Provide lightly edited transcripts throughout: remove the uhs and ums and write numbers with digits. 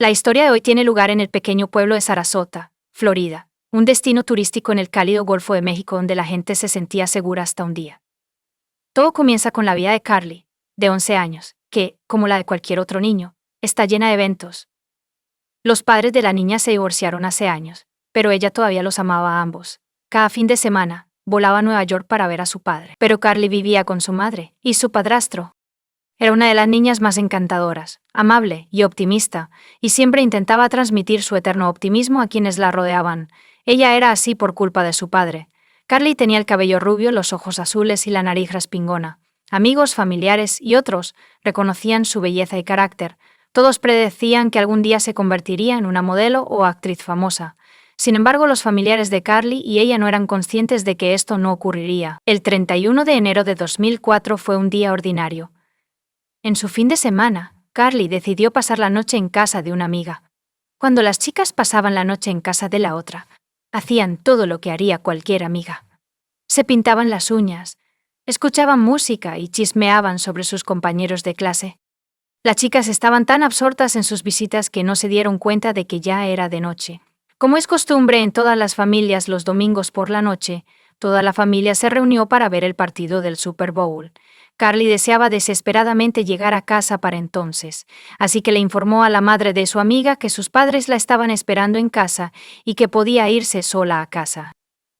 La historia de hoy tiene lugar en el pequeño pueblo de Sarasota, Florida, un destino turístico en el cálido Golfo de México donde la gente se sentía segura hasta un día. Todo comienza con la vida de Carly, de 11 años, que, como la de cualquier otro niño, está llena de eventos. Los padres de la niña se divorciaron hace años, pero ella todavía los amaba a ambos. Cada fin de semana, volaba a Nueva York para ver a su padre. Pero Carly vivía con su madre y su padrastro. Era una de las niñas más encantadoras, amable y optimista, y siempre intentaba transmitir su eterno optimismo a quienes la rodeaban. Ella era así por culpa de su padre. Carly tenía el cabello rubio, los ojos azules y la nariz respingona. Amigos, familiares y otros reconocían su belleza y carácter. Todos predecían que algún día se convertiría en una modelo o actriz famosa. Sin embargo, los familiares de Carly y ella no eran conscientes de que esto no ocurriría. El 31 de enero de 2004 fue un día ordinario. En su fin de semana, Carly decidió pasar la noche en casa de una amiga. Cuando las chicas pasaban la noche en casa de la otra, hacían todo lo que haría cualquier amiga. Se pintaban las uñas, escuchaban música y chismeaban sobre sus compañeros de clase. Las chicas estaban tan absortas en sus visitas que no se dieron cuenta de que ya era de noche. Como es costumbre en todas las familias los domingos por la noche, toda la familia se reunió para ver el partido del Super Bowl. Carly deseaba desesperadamente llegar a casa para entonces, así que le informó a la madre de su amiga que sus padres la estaban esperando en casa y que podía irse sola a casa.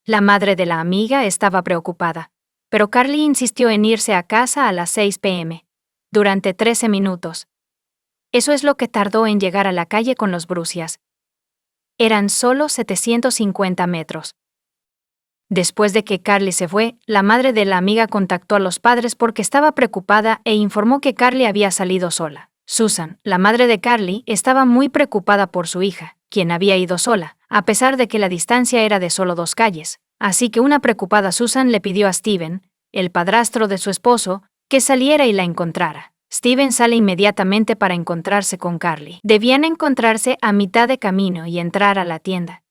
La madre de la amiga estaba preocupada, pero Carly insistió en irse a casa a las 6 p.m., durante 13 minutos. Eso es lo que tardó en llegar a la calle con los Brucias. Eran solo 750 metros. Después de que Carly se fue, la madre de la amiga contactó a los padres porque estaba preocupada e informó que Carly había salido sola. Susan, la madre de Carly, estaba muy preocupada por su hija, quien había ido sola, a pesar de que la distancia era de solo 2 calles. Así que una preocupada Susan le pidió a Steven, el padrastro de su esposo, que saliera y la encontrara. Steven sale inmediatamente para encontrarse con Carly. Debían encontrarse a mitad de camino y entrar a la tienda.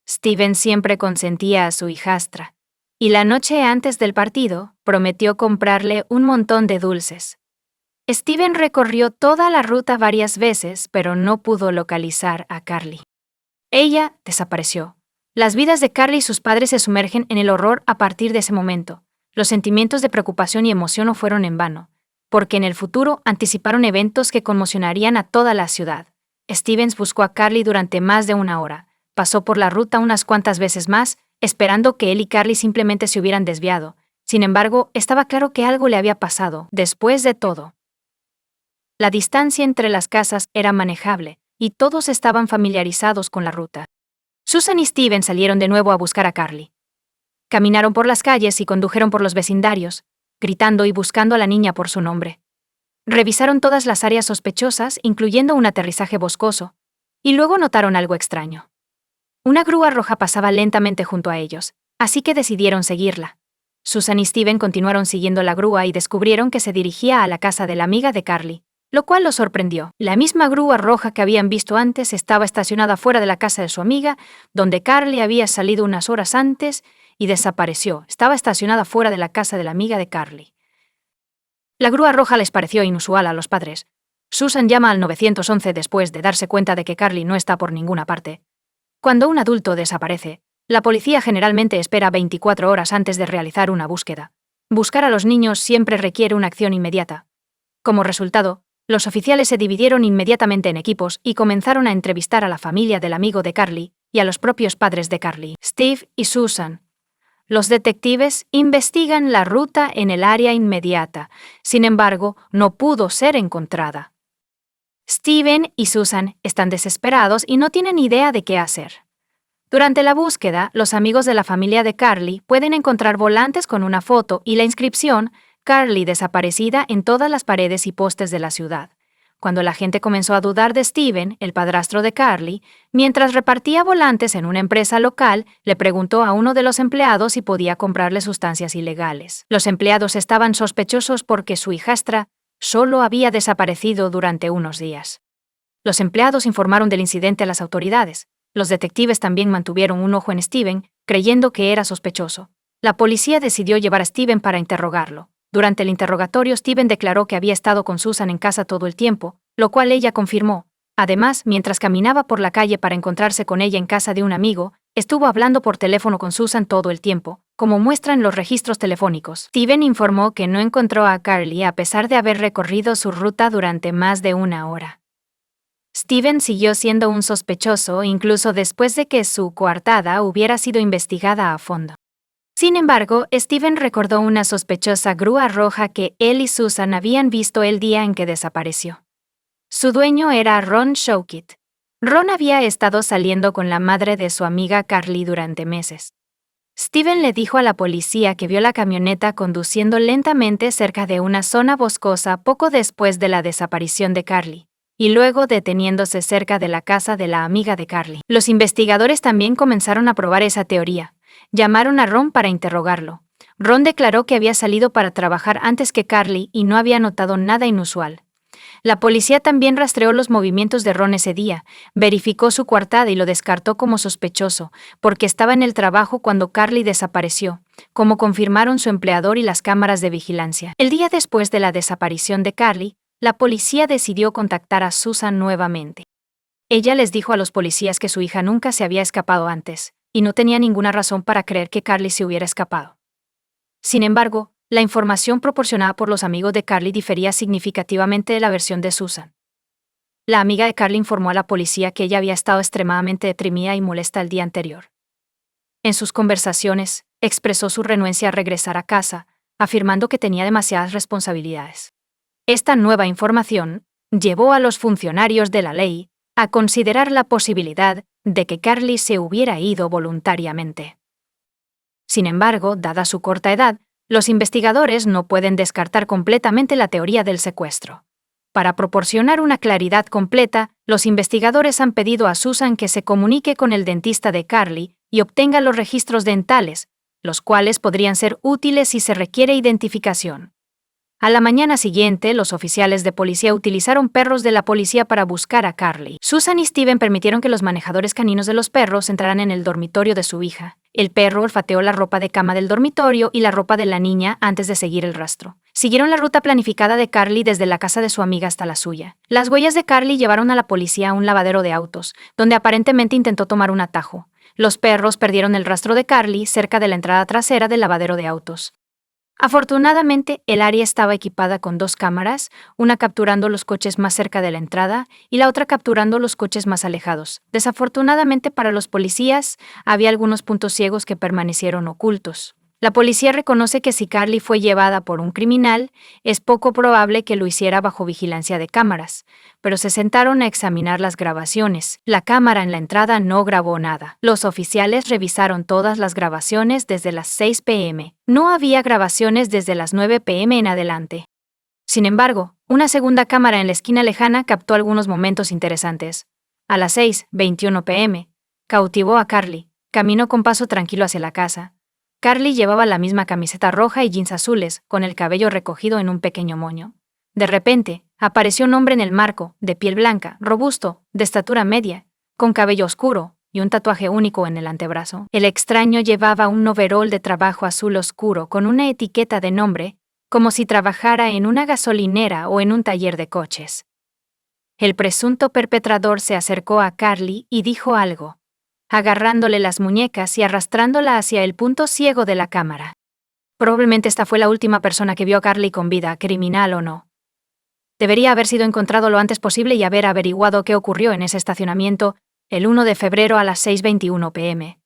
Steven siempre consentía a su hijastra, y la noche antes del partido prometió comprarle un montón de dulces. Steven recorrió toda la ruta varias veces, pero no pudo localizar a Carly. Ella desapareció. Las vidas de Carly y sus padres se sumergen en el horror a partir de ese momento. Los sentimientos de preocupación y emoción no fueron en vano, porque en el futuro anticiparon eventos que conmocionarían a toda la ciudad. Stevens buscó a Carly durante más de 1 hora. Pasó por la ruta unas cuantas veces más, esperando que él y Carly simplemente se hubieran desviado. Sin embargo, estaba claro que algo le había pasado. Después de todo, la distancia entre las casas era manejable, y todos estaban familiarizados con la ruta. Susan y Steven salieron de nuevo a buscar a Carly. Caminaron por las calles y condujeron por los vecindarios, gritando y buscando a la niña por su nombre. Revisaron todas las áreas sospechosas, incluyendo un aterrizaje boscoso, y luego notaron algo extraño. Una grúa roja pasaba lentamente junto a ellos, así que decidieron seguirla. Susan y Steven continuaron siguiendo la grúa y descubrieron que se dirigía a la casa de la amiga de Carly, lo cual los sorprendió. La misma grúa roja que habían visto antes estaba estacionada fuera de la casa de su amiga, donde Carly había salido unas horas antes y desapareció. Estaba estacionada fuera de la casa de la amiga de Carly. La grúa roja les pareció inusual a los padres. Susan llama al 911 después de darse cuenta de que Carly no está por ninguna parte. Cuando un adulto desaparece, la policía generalmente espera 24 horas antes de realizar una búsqueda. Buscar a los niños siempre requiere una acción inmediata. Como resultado, los oficiales se dividieron inmediatamente en equipos y comenzaron a entrevistar a la familia del amigo de Carly y a los propios padres de Carly, Steve y Susan. Los detectives investigan la ruta en el área inmediata, sin embargo, no pudo ser encontrada. Steven y Susan están desesperados y no tienen idea de qué hacer. Durante la búsqueda, los amigos de la familia de Carly pueden encontrar volantes con una foto y la inscripción «Carly desaparecida» en todas las paredes y postes de la ciudad. Cuando la gente comenzó a dudar de Steven, el padrastro de Carly, mientras repartía volantes en una empresa local, le preguntó a uno de los empleados si podía comprarle sustancias ilegales. Los empleados estaban sospechosos porque su hijastra solo había desaparecido durante unos días. Los empleados informaron del incidente a las autoridades. Los detectives también mantuvieron un ojo en Steven, creyendo que era sospechoso. La policía decidió llevar a Steven para interrogarlo. Durante el interrogatorio, Steven declaró que había estado con Susan en casa todo el tiempo, lo cual ella confirmó. Además, mientras caminaba por la calle para encontrarse con ella en casa de un amigo, estuvo hablando por teléfono con Susan todo el tiempo, como muestran los registros telefónicos. Steven informó que no encontró a Carly a pesar de haber recorrido su ruta durante más de una hora. Steven siguió siendo un sospechoso incluso después de que su coartada hubiera sido investigada a fondo. Sin embargo, Steven recordó una sospechosa grúa roja que él y Susan habían visto el día en que desapareció. Su dueño era Ron Showkit. Ron había estado saliendo con la madre de su amiga Carly durante meses. Steven le dijo a la policía que vio la camioneta conduciendo lentamente cerca de una zona boscosa poco después de la desaparición de Carly, y luego deteniéndose cerca de la casa de la amiga de Carly. Los investigadores también comenzaron a probar esa teoría. Llamaron a Ron para interrogarlo. Ron declaró que había salido para trabajar antes que Carly y no había notado nada inusual. La policía también rastreó los movimientos de Ron ese día, verificó su coartada y lo descartó como sospechoso, porque estaba en el trabajo cuando Carly desapareció, como confirmaron su empleador y las cámaras de vigilancia. El día después de la desaparición de Carly, la policía decidió contactar a Susan nuevamente. Ella les dijo a los policías que su hija nunca se había escapado antes, y no tenía ninguna razón para creer que Carly se hubiera escapado. Sin embargo, la información proporcionada por los amigos de Carly difería significativamente de la versión de Susan. La amiga de Carly informó a la policía que ella había estado extremadamente deprimida y molesta el día anterior. En sus conversaciones, expresó su renuencia a regresar a casa, afirmando que tenía demasiadas responsabilidades. Esta nueva información llevó a los funcionarios de la ley a considerar la posibilidad de que Carly se hubiera ido voluntariamente. Sin embargo, dada su corta edad, los investigadores no pueden descartar completamente la teoría del secuestro. Para proporcionar una claridad completa, los investigadores han pedido a Susan que se comunique con el dentista de Carly y obtenga los registros dentales, los cuales podrían ser útiles si se requiere identificación. A la mañana siguiente, los oficiales de policía utilizaron perros de la policía para buscar a Carly. Susan y Steven permitieron que los manejadores caninos de los perros entraran en el dormitorio de su hija. El perro olfateó la ropa de cama del dormitorio y la ropa de la niña antes de seguir el rastro. Siguieron la ruta planificada de Carly desde la casa de su amiga hasta la suya. Las huellas de Carly llevaron a la policía a un lavadero de autos, donde aparentemente intentó tomar un atajo. Los perros perdieron el rastro de Carly cerca de la entrada trasera del lavadero de autos. Afortunadamente, el área estaba equipada con 2 cámaras, una capturando los coches más cerca de la entrada y la otra capturando los coches más alejados. Desafortunadamente para los policías, había algunos puntos ciegos que permanecieron ocultos. La policía reconoce que si Carly fue llevada por un criminal, es poco probable que lo hiciera bajo vigilancia de cámaras, pero se sentaron a examinar las grabaciones. La cámara en la entrada no grabó nada. Los oficiales revisaron todas las grabaciones desde las 6 p.m. No había grabaciones desde las 9 p.m. en adelante. Sin embargo, una segunda cámara en la esquina lejana captó algunos momentos interesantes. A las 6:21 p.m., cautivó a Carly. Caminó con paso tranquilo hacia la casa. Carly llevaba la misma camiseta roja y jeans azules, con el cabello recogido en un pequeño moño. De repente, apareció un hombre en el marco, de piel blanca, robusto, de estatura media, con cabello oscuro y un tatuaje único en el antebrazo. El extraño llevaba un overol de trabajo azul oscuro con una etiqueta de nombre, como si trabajara en una gasolinera o en un taller de coches. El presunto perpetrador se acercó a Carly y dijo algo, agarrándole las muñecas y arrastrándola hacia el punto ciego de la cámara. Probablemente esta fue la última persona que vio a Carly con vida, criminal o no. Debería haber sido encontrado lo antes posible y haber averiguado qué ocurrió en ese estacionamiento el 1 de febrero a las 6:21 p.m.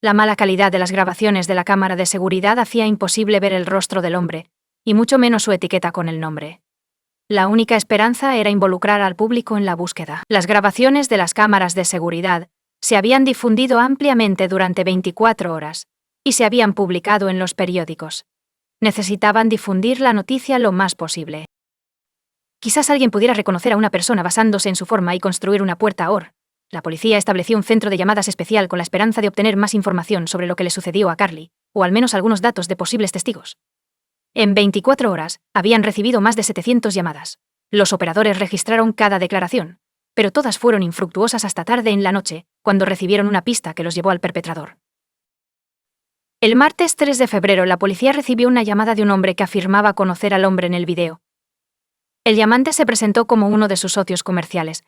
La mala calidad de las grabaciones de la cámara de seguridad hacía imposible ver el rostro del hombre, y mucho menos su etiqueta con el nombre. La única esperanza era involucrar al público en la búsqueda. Las grabaciones de las cámaras de seguridad se habían difundido ampliamente durante 24 horas y se habían publicado en los periódicos. Necesitaban difundir la noticia lo más posible. Quizás alguien pudiera reconocer a una persona basándose en su forma y construir una puerta OR. La policía estableció un centro de llamadas especial con la esperanza de obtener más información sobre lo que le sucedió a Carly, o al menos algunos datos de posibles testigos. En 24 horas, habían recibido más de 700 llamadas. Los operadores registraron cada declaración, pero todas fueron infructuosas hasta tarde en la noche, cuando recibieron una pista que los llevó al perpetrador. El martes 3 de febrero, la policía recibió una llamada de un hombre que afirmaba conocer al hombre en el video. El llamante se presentó como uno de sus socios comerciales.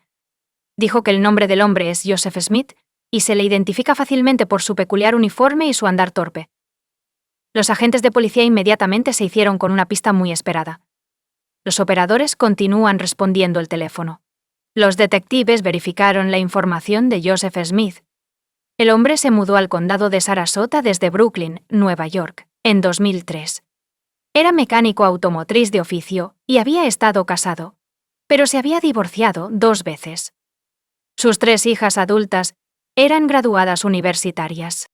Dijo que el nombre del hombre es Joseph Smith y se le identifica fácilmente por su peculiar uniforme y su andar torpe. Los agentes de policía inmediatamente se hicieron con una pista muy esperada. Los operadores continúan respondiendo el teléfono. Los detectives verificaron la información de Joseph Smith. El hombre se mudó al condado de Sarasota desde Brooklyn, Nueva York, en 2003. Era mecánico automotriz de oficio y había estado casado, pero se había divorciado 2 veces. Sus 3 hijas adultas eran graduadas universitarias.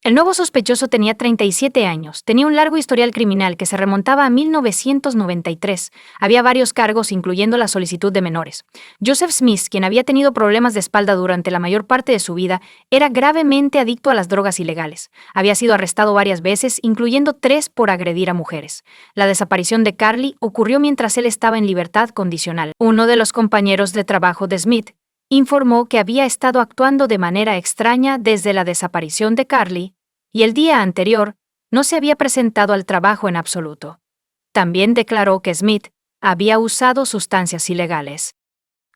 El nuevo sospechoso tenía 37 años, tenía un largo historial criminal que se remontaba a 1993. Había varios cargos, incluyendo la solicitud de menores. Joseph Smith, quien había tenido problemas de espalda durante la mayor parte de su vida, era gravemente adicto a las drogas ilegales. Había sido arrestado varias veces, incluyendo 3 por agredir a mujeres. La desaparición de Carly ocurrió mientras él estaba en libertad condicional. Uno de los compañeros de trabajo de Smith informó que había estado actuando de manera extraña desde la desaparición de Carly, y el día anterior no se había presentado al trabajo en absoluto. También declaró que Smith había usado sustancias ilegales.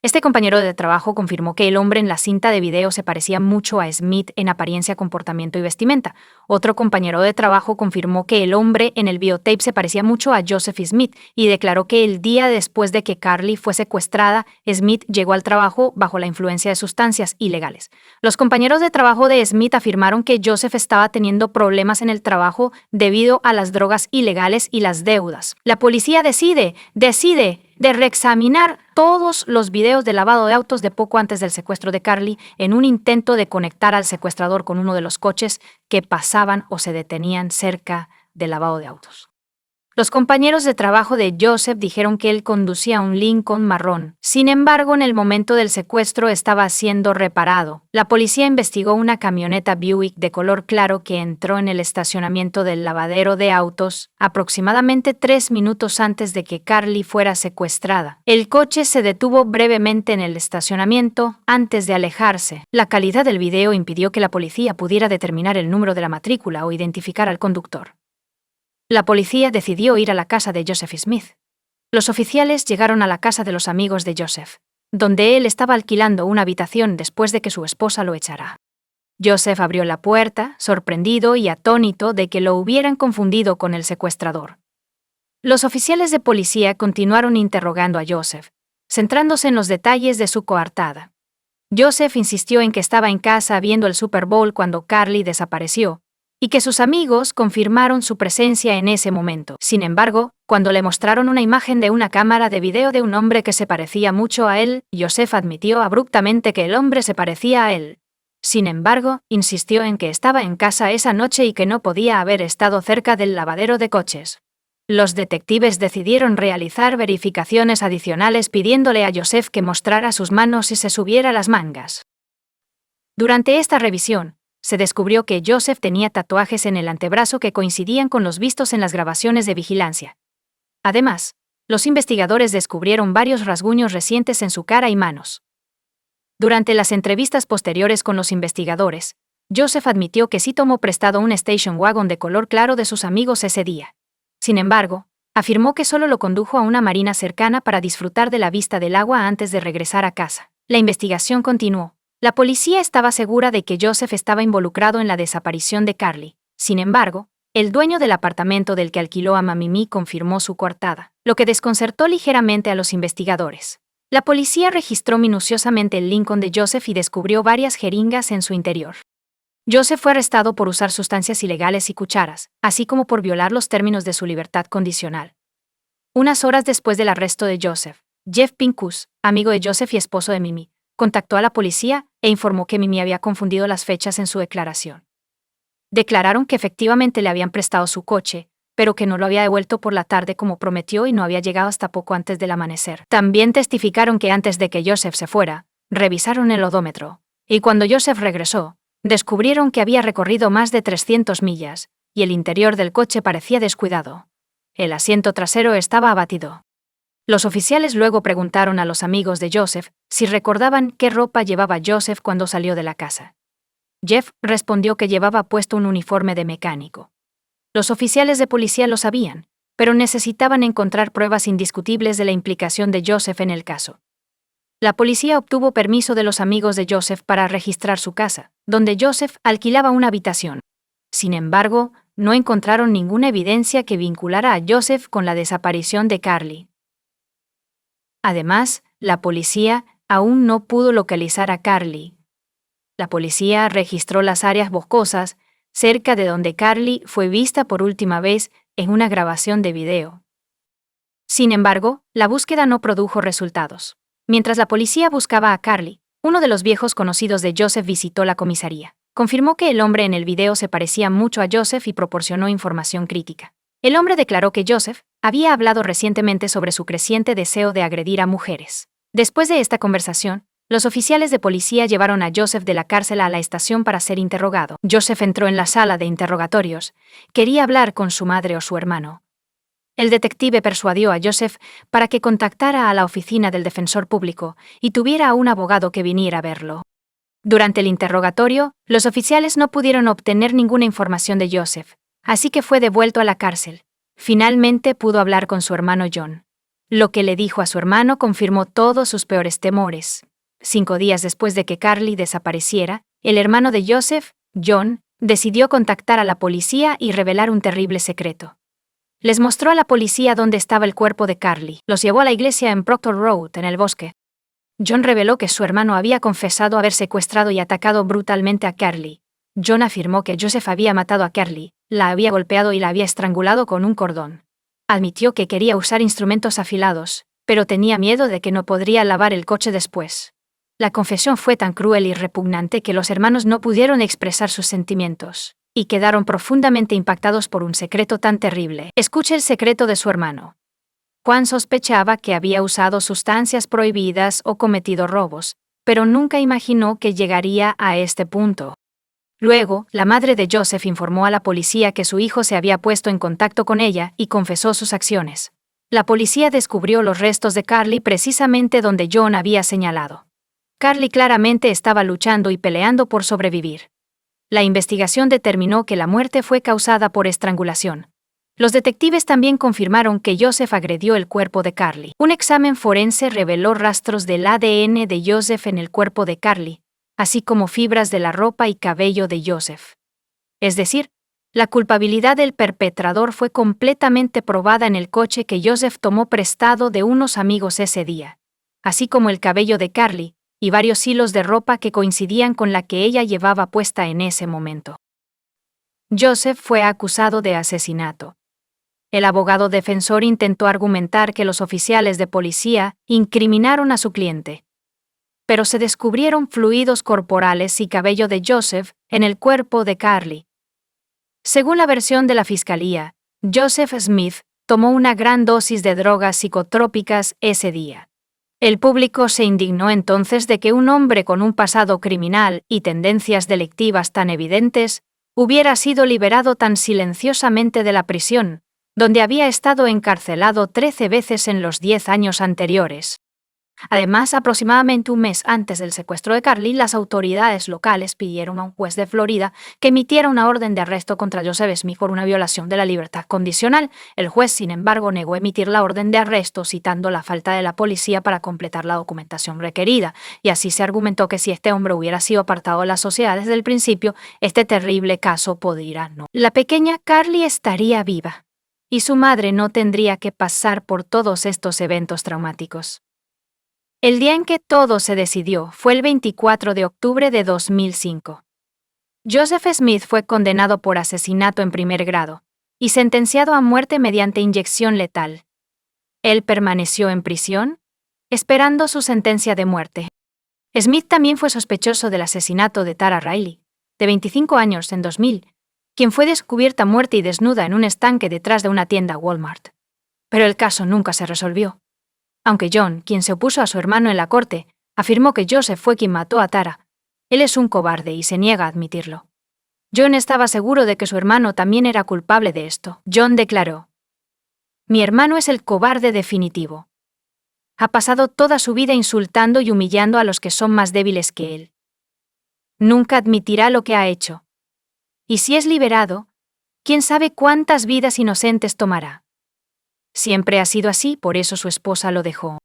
Este compañero de trabajo confirmó que el hombre en la cinta de video se parecía mucho a Smith en apariencia, comportamiento y vestimenta. Otro compañero de trabajo confirmó que el hombre en el videotape se parecía mucho a Joseph Smith y declaró que el día después de que Carly fue secuestrada, Smith llegó al trabajo bajo la influencia de sustancias ilegales. Los compañeros de trabajo de Smith afirmaron que Joseph estaba teniendo problemas en el trabajo debido a las drogas ilegales y las deudas. La policía decide de reexaminar todos los videos de lavado de autos de poco antes del secuestro de Carly en un intento de conectar al secuestrador con uno de los coches que pasaban o se detenían cerca del lavado de autos. Los compañeros de trabajo de Joseph dijeron que él conducía un Lincoln marrón. Sin embargo, en el momento del secuestro estaba siendo reparado. La policía investigó una camioneta Buick de color claro que entró en el estacionamiento del lavadero de autos aproximadamente 3 minutos antes de que Carly fuera secuestrada. El coche se detuvo brevemente en el estacionamiento antes de alejarse. La calidad del video impidió que la policía pudiera determinar el número de la matrícula o identificar al conductor. La policía decidió ir a la casa de Joseph Smith. Los oficiales llegaron a la casa de los amigos de Joseph, donde él estaba alquilando una habitación después de que su esposa lo echara. Joseph abrió la puerta, sorprendido y atónito de que lo hubieran confundido con el secuestrador. Los oficiales de policía continuaron interrogando a Joseph, centrándose en los detalles de su coartada. Joseph insistió en que estaba en casa viendo el Super Bowl cuando Carly desapareció, y que sus amigos confirmaron su presencia en ese momento. Sin embargo, cuando le mostraron una imagen de una cámara de video de un hombre que se parecía mucho a él, Joseph admitió abruptamente que el hombre se parecía a él. Sin embargo, insistió en que estaba en casa esa noche y que no podía haber estado cerca del lavadero de coches. Los detectives decidieron realizar verificaciones adicionales pidiéndole a Joseph que mostrara sus manos y se subiera las mangas. Durante esta revisión, se descubrió que Joseph tenía tatuajes en el antebrazo que coincidían con los vistos en las grabaciones de vigilancia. Además, los investigadores descubrieron varios rasguños recientes en su cara y manos. Durante las entrevistas posteriores con los investigadores, Joseph admitió que sí tomó prestado un station wagon de color claro de sus amigos ese día. Sin embargo, afirmó que solo lo condujo a una marina cercana para disfrutar de la vista del agua antes de regresar a casa. La investigación continuó. La policía estaba segura de que Joseph estaba involucrado en la desaparición de Carly. Sin embargo, el dueño del apartamento del que alquiló a Mamie confirmó su coartada, lo que desconcertó ligeramente a los investigadores. La policía registró minuciosamente el Lincoln de Joseph y descubrió varias jeringas en su interior. Joseph fue arrestado por usar sustancias ilegales y cucharas, así como por violar los términos de su libertad condicional. Unas horas después del arresto de Joseph, Jeff Pincus, amigo de Joseph y esposo de Mimi, contactó a la policía e informó que Mimi había confundido las fechas en su declaración. Declararon que efectivamente le habían prestado su coche, pero que no lo había devuelto por la tarde como prometió y no había llegado hasta poco antes del amanecer. También testificaron que antes de que Joseph se fuera, revisaron el odómetro, y cuando Joseph regresó, descubrieron que había recorrido más de 300 millas, y el interior del coche parecía descuidado. El asiento trasero estaba abatido. Los oficiales luego preguntaron a los amigos de Joseph si recordaban qué ropa llevaba Joseph cuando salió de la casa. Jeff respondió que llevaba puesto un uniforme de mecánico. Los oficiales de policía lo sabían, pero necesitaban encontrar pruebas indiscutibles de la implicación de Joseph en el caso. La policía obtuvo permiso de los amigos de Joseph para registrar su casa, donde Joseph alquilaba una habitación. Sin embargo, no encontraron ninguna evidencia que vinculara a Joseph con la desaparición de Carly. Además, la policía aún no pudo localizar a Carly. La policía registró las áreas boscosas cerca de donde Carly fue vista por última vez en una grabación de video. Sin embargo, la búsqueda no produjo resultados. Mientras la policía buscaba a Carly, uno de los viejos conocidos de Joseph visitó la comisaría. Confirmó que el hombre en el video se parecía mucho a Joseph y proporcionó información crítica. El hombre declaró que Joseph había hablado recientemente sobre su creciente deseo de agredir a mujeres. Después de esta conversación, los oficiales de policía llevaron a Joseph de la cárcel a la estación para ser interrogado. Joseph entró en la sala de interrogatorios. Quería hablar con su madre o su hermano. El detective persuadió a Joseph para que contactara a la oficina del defensor público y tuviera a un abogado que viniera a verlo. Durante el interrogatorio, los oficiales no pudieron obtener ninguna información de Joseph, así que fue devuelto a la cárcel. Finalmente pudo hablar con su hermano John. Lo que le dijo a su hermano confirmó todos sus peores temores. 5 días después de que Carly desapareciera, el hermano de Joseph, John, decidió contactar a la policía y revelar un terrible secreto. Les mostró a la policía dónde estaba el cuerpo de Carly. Los llevó a la iglesia en Proctor Road, en el bosque. John reveló que su hermano había confesado haber secuestrado y atacado brutalmente a Carly. John afirmó que Joseph había matado a Carly, la había golpeado y la había estrangulado con un cordón. Admitió que quería usar instrumentos afilados, pero tenía miedo de que no podría lavar el coche después. La confesión fue tan cruel y repugnante que los hermanos no pudieron expresar sus sentimientos, y quedaron profundamente impactados por un secreto tan terrible. Escuche el secreto de su hermano. Juan sospechaba que había usado sustancias prohibidas o cometido robos, pero nunca imaginó que llegaría a este punto. Luego, la madre de Joseph informó a la policía que su hijo se había puesto en contacto con ella y confesó sus acciones. La policía descubrió los restos de Carly precisamente donde John había señalado. Carly claramente estaba luchando y peleando por sobrevivir. La investigación determinó que la muerte fue causada por estrangulación. Los detectives también confirmaron que Joseph agredió el cuerpo de Carly. Un examen forense reveló rastros del ADN de Joseph en el cuerpo de Carly, así como fibras de la ropa y cabello de Joseph. Es decir, la culpabilidad del perpetrador fue completamente probada en el coche que Joseph tomó prestado de unos amigos ese día, así como el cabello de Carly y varios hilos de ropa que coincidían con la que ella llevaba puesta en ese momento. Joseph fue acusado de asesinato. El abogado defensor intentó argumentar que los oficiales de policía incriminaron a su cliente, pero se descubrieron fluidos corporales y cabello de Joseph en el cuerpo de Carly. Según la versión de la fiscalía, Joseph Smith tomó una gran dosis de drogas psicotrópicas ese día. El público se indignó entonces de que un hombre con un pasado criminal y tendencias delictivas tan evidentes hubiera sido liberado tan silenciosamente de la prisión, donde había estado encarcelado 13 veces en los 10 años anteriores. Además, aproximadamente un mes antes del secuestro de Carly, las autoridades locales pidieron a un juez de Florida que emitiera una orden de arresto contra Joseph Smith por una violación de la libertad condicional. El juez, sin embargo, negó emitir la orden de arresto, citando la falta de la policía para completar la documentación requerida, y así se argumentó que si este hombre hubiera sido apartado de la sociedad desde el principio, este terrible caso podría no. La pequeña Carly estaría viva, y su madre no tendría que pasar por todos estos eventos traumáticos. El día en que todo se decidió fue el 24 de octubre de 2005. Joseph Smith fue condenado por asesinato en primer grado y sentenciado a muerte mediante inyección letal. Él permaneció en prisión, esperando su sentencia de muerte. Smith también fue sospechoso del asesinato de Tara Riley, de 25 años, en 2000, quien fue descubierta muerta y desnuda en un estanque detrás de una tienda Walmart. Pero el caso nunca se resolvió. Aunque John, quien se opuso a su hermano en la corte, afirmó que Joseph fue quien mató a Tara, él es un cobarde y se niega a admitirlo. John estaba seguro de que su hermano también era culpable de esto. John declaró: "Mi hermano es el cobarde definitivo. Ha pasado toda su vida insultando y humillando a los que son más débiles que él. Nunca admitirá lo que ha hecho. Y si es liberado, quién sabe cuántas vidas inocentes tomará. Siempre ha sido así, por eso su esposa lo dejó".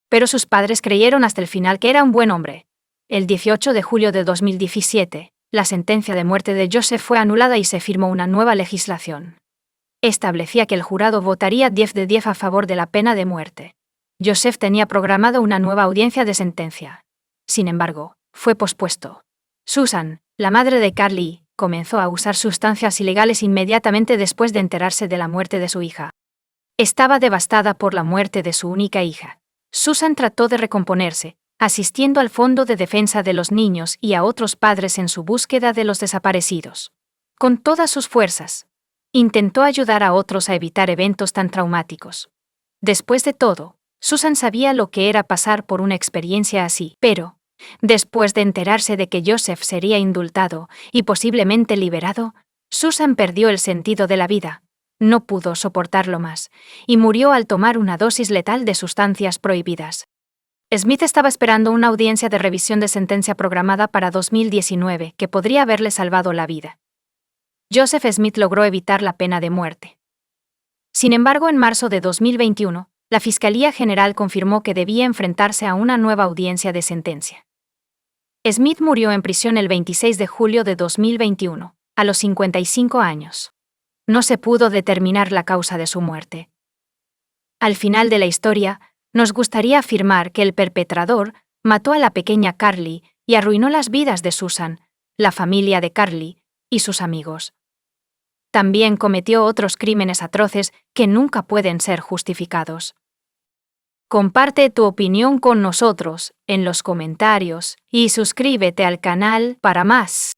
Pero sus padres creyeron hasta el final que era un buen hombre. El 18 de julio de 2017, la sentencia de muerte de Joseph fue anulada y se firmó una nueva legislación. Establecía que el jurado votaría 10 de 10 a favor de la pena de muerte. Joseph tenía programado una nueva audiencia de sentencia. Sin embargo, fue pospuesto. Susan, la madre de Carly, comenzó a usar sustancias ilegales inmediatamente después de enterarse de la muerte de su hija. Estaba devastada por la muerte de su única hija. Susan trató de recomponerse, asistiendo al Fondo de Defensa de los Niños y a otros padres en su búsqueda de los desaparecidos. Con todas sus fuerzas, intentó ayudar a otros a evitar eventos tan traumáticos. Después de todo, Susan sabía lo que era pasar por una experiencia así, pero, después de enterarse de que Joseph sería indultado y posiblemente liberado, Susan perdió el sentido de la vida. No pudo soportarlo más, y murió al tomar una dosis letal de sustancias prohibidas. Smith estaba esperando una audiencia de revisión de sentencia programada para 2019 que podría haberle salvado la vida. Joseph Smith logró evitar la pena de muerte. Sin embargo, en marzo de 2021, la Fiscalía General confirmó que debía enfrentarse a una nueva audiencia de sentencia. Smith murió en prisión el 26 de julio de 2021, a los 55 años. No se pudo determinar la causa de su muerte. Al final de la historia, nos gustaría afirmar que el perpetrador mató a la pequeña Carly y arruinó las vidas de Susan, la familia de Carly y sus amigos. También cometió otros crímenes atroces que nunca pueden ser justificados. Comparte tu opinión con nosotros en los comentarios y suscríbete al canal para más.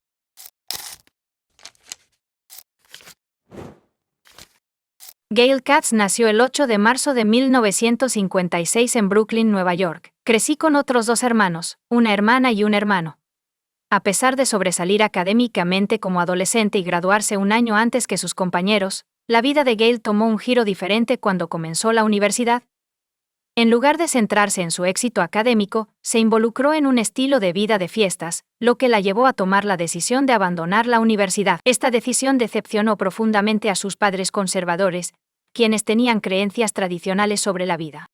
Gail Katz nació el 8 de marzo de 1956 en Brooklyn, Nueva York. Crecí con otros 2 hermanos, una hermana y un hermano. A pesar de sobresalir académicamente como adolescente y graduarse un año antes que sus compañeros, la vida de Gail tomó un giro diferente cuando comenzó la universidad. En lugar de centrarse en su éxito académico, se involucró en un estilo de vida de fiestas, lo que la llevó a tomar la decisión de abandonar la universidad. Esta decisión decepcionó profundamente a sus padres conservadores, quienes tenían creencias tradicionales sobre la vida.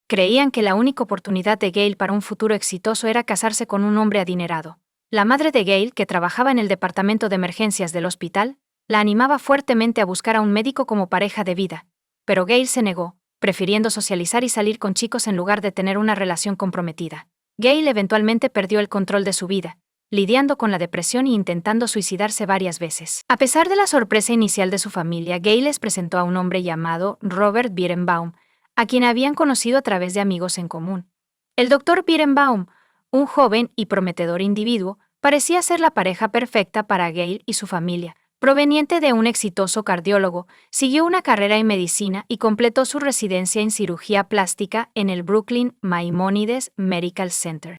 Creían que la única oportunidad de Gail para un futuro exitoso era casarse con un hombre adinerado. La madre de Gail, que trabajaba en el departamento de emergencias del hospital, la animaba fuertemente a buscar a un médico como pareja de vida, pero Gail se negó, prefiriendo socializar y salir con chicos en lugar de tener una relación comprometida. Gail eventualmente perdió el control de su vida, lidiando con la depresión e intentando suicidarse varias veces. A pesar de la sorpresa inicial de su familia, Gail les presentó a un hombre llamado Robert Birnbaum, a quien habían conocido a través de amigos en común. El Dr. Birnbaum, un joven y prometedor individuo, parecía ser la pareja perfecta para Gail y su familia. Proveniente de un exitoso cardiólogo, siguió una carrera en medicina y completó su residencia en cirugía plástica en el Brooklyn Maimonides Medical Center.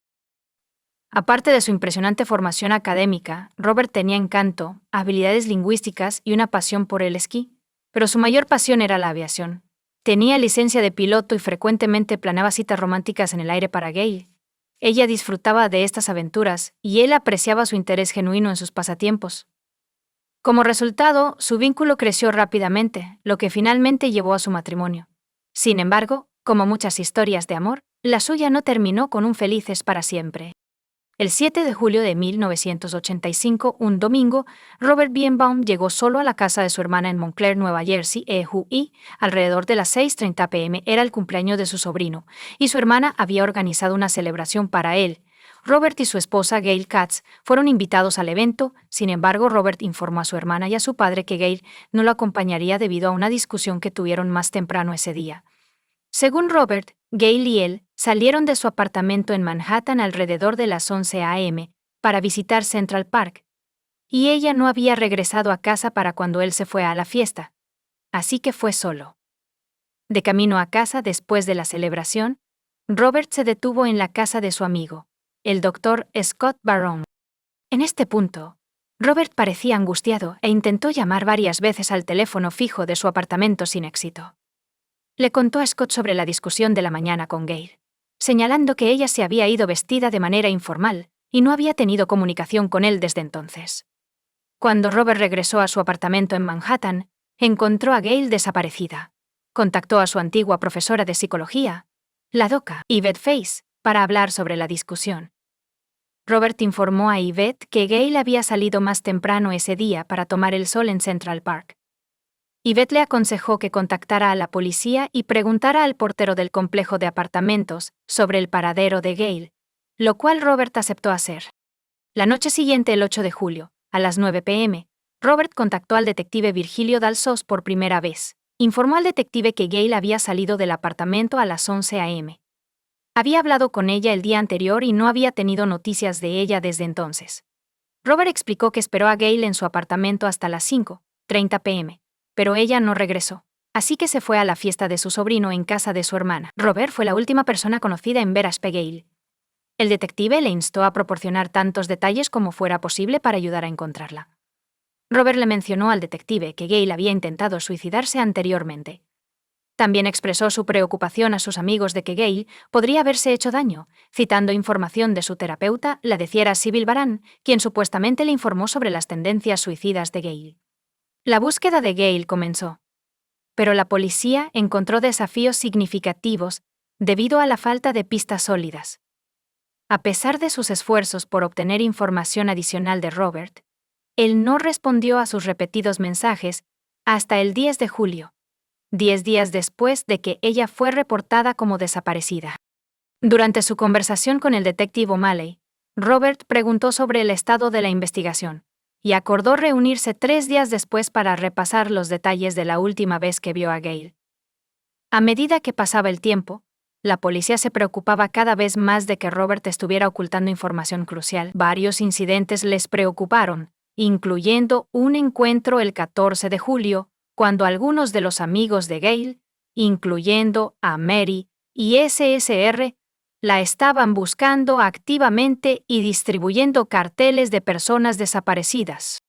Aparte de su impresionante formación académica, Robert tenía encanto, habilidades lingüísticas y una pasión por el esquí, pero su mayor pasión era la aviación. Tenía licencia de piloto y frecuentemente planeaba citas románticas en el aire para Gail. Ella disfrutaba de estas aventuras y él apreciaba su interés genuino en sus pasatiempos. Como resultado, su vínculo creció rápidamente, lo que finalmente llevó a su matrimonio. Sin embargo, como muchas historias de amor, la suya no terminó con un felices para siempre. El 7 de julio de 1985, un domingo, Robert Birnbaum llegó solo a la casa de su hermana en Montclair, Nueva Jersey, y, alrededor de las 6:30 p.m. era el cumpleaños de su sobrino, y su hermana había organizado una celebración para él. Robert y su esposa Gail Katz fueron invitados al evento. Sin embargo, Robert informó a su hermana y a su padre que Gail no lo acompañaría debido a una discusión que tuvieron más temprano ese día. Según Robert, Gail y él salieron de su apartamento en Manhattan alrededor de las 11 a.m. para visitar Central Park, y ella no había regresado a casa para cuando él se fue a la fiesta, así que fue solo. De camino a casa después de la celebración, Robert se detuvo en la casa de su amigo, el Dr. Scott Barone. En este punto, Robert parecía angustiado e intentó llamar varias veces al teléfono fijo de su apartamento sin éxito. Le contó a Scott sobre la discusión de la mañana con Gail, señalando que ella se había ido vestida de manera informal y no había tenido comunicación con él desde entonces. Cuando Robert regresó a su apartamento en Manhattan, encontró a Gail desaparecida. Contactó a su antigua profesora de psicología, la doca Yvette Face, para hablar sobre la discusión. Robert informó a Yvette que Gail había salido más temprano ese día para tomar el sol en Central Park. Yvette le aconsejó que contactara a la policía y preguntara al portero del complejo de apartamentos sobre el paradero de Gail, lo cual Robert aceptó hacer. La noche siguiente, el 8 de julio, a las 9 p.m., Robert contactó al detective Virgilio Dalsos por primera vez. Informó al detective que Gail había salido del apartamento a las 11 a.m. Había hablado con ella el día anterior y no había tenido noticias de ella desde entonces. Robert explicó que esperó a Gail en su apartamento hasta las 5:30 p.m., pero ella no regresó, así que se fue a la fiesta de su sobrino en casa de su hermana. Robert fue la última persona conocida en ver a Gail. El detective le instó a proporcionar tantos detalles como fuera posible para ayudar a encontrarla. Robert le mencionó al detective que Gail había intentado suicidarse anteriormente. También expresó su preocupación a sus amigos de que Gail podría haberse hecho daño, citando información de su terapeuta, la deciera Sybil Baran, quien supuestamente le informó sobre las tendencias suicidas de Gail. La búsqueda de Gail comenzó, pero la policía encontró desafíos significativos debido a la falta de pistas sólidas. A pesar de sus esfuerzos por obtener información adicional de Robert, él no respondió a sus repetidos mensajes hasta el 10 de julio. 10 días después de que ella fue reportada como desaparecida. Durante su conversación con el detective O'Malley, Robert preguntó sobre el estado de la investigación y acordó reunirse 3 días después para repasar los detalles de la última vez que vio a Gail. A medida que pasaba el tiempo, la policía se preocupaba cada vez más de que Robert estuviera ocultando información crucial. Varios incidentes les preocuparon, incluyendo un encuentro el 14 de julio, cuando algunos de los amigos de Gail, incluyendo a Mary y SSR, la estaban buscando activamente y distribuyendo carteles de personas desaparecidas.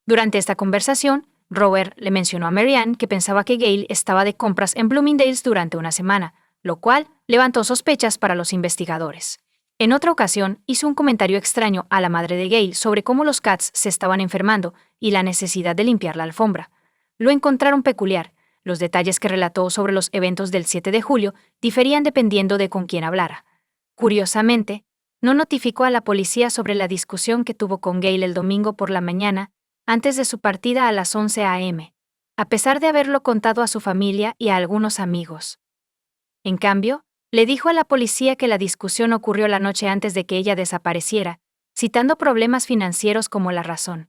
Durante esta conversación, Robert le mencionó a Mary Ann que pensaba que Gail estaba de compras en Bloomingdale's durante una semana, lo cual levantó sospechas para los investigadores. En otra ocasión, hizo un comentario extraño a la madre de Gail sobre cómo los Cats se estaban enfermando y la necesidad de limpiar la alfombra. Lo encontraron peculiar. Los detalles que relató sobre los eventos del 7 de julio diferían dependiendo de con quién hablara. Curiosamente, no notificó a la policía sobre la discusión que tuvo con Gail el domingo por la mañana, antes de su partida a las 11 a.m., a pesar de haberlo contado a su familia y a algunos amigos. En cambio, le dijo a la policía que la discusión ocurrió la noche antes de que ella desapareciera, citando problemas financieros como la razón.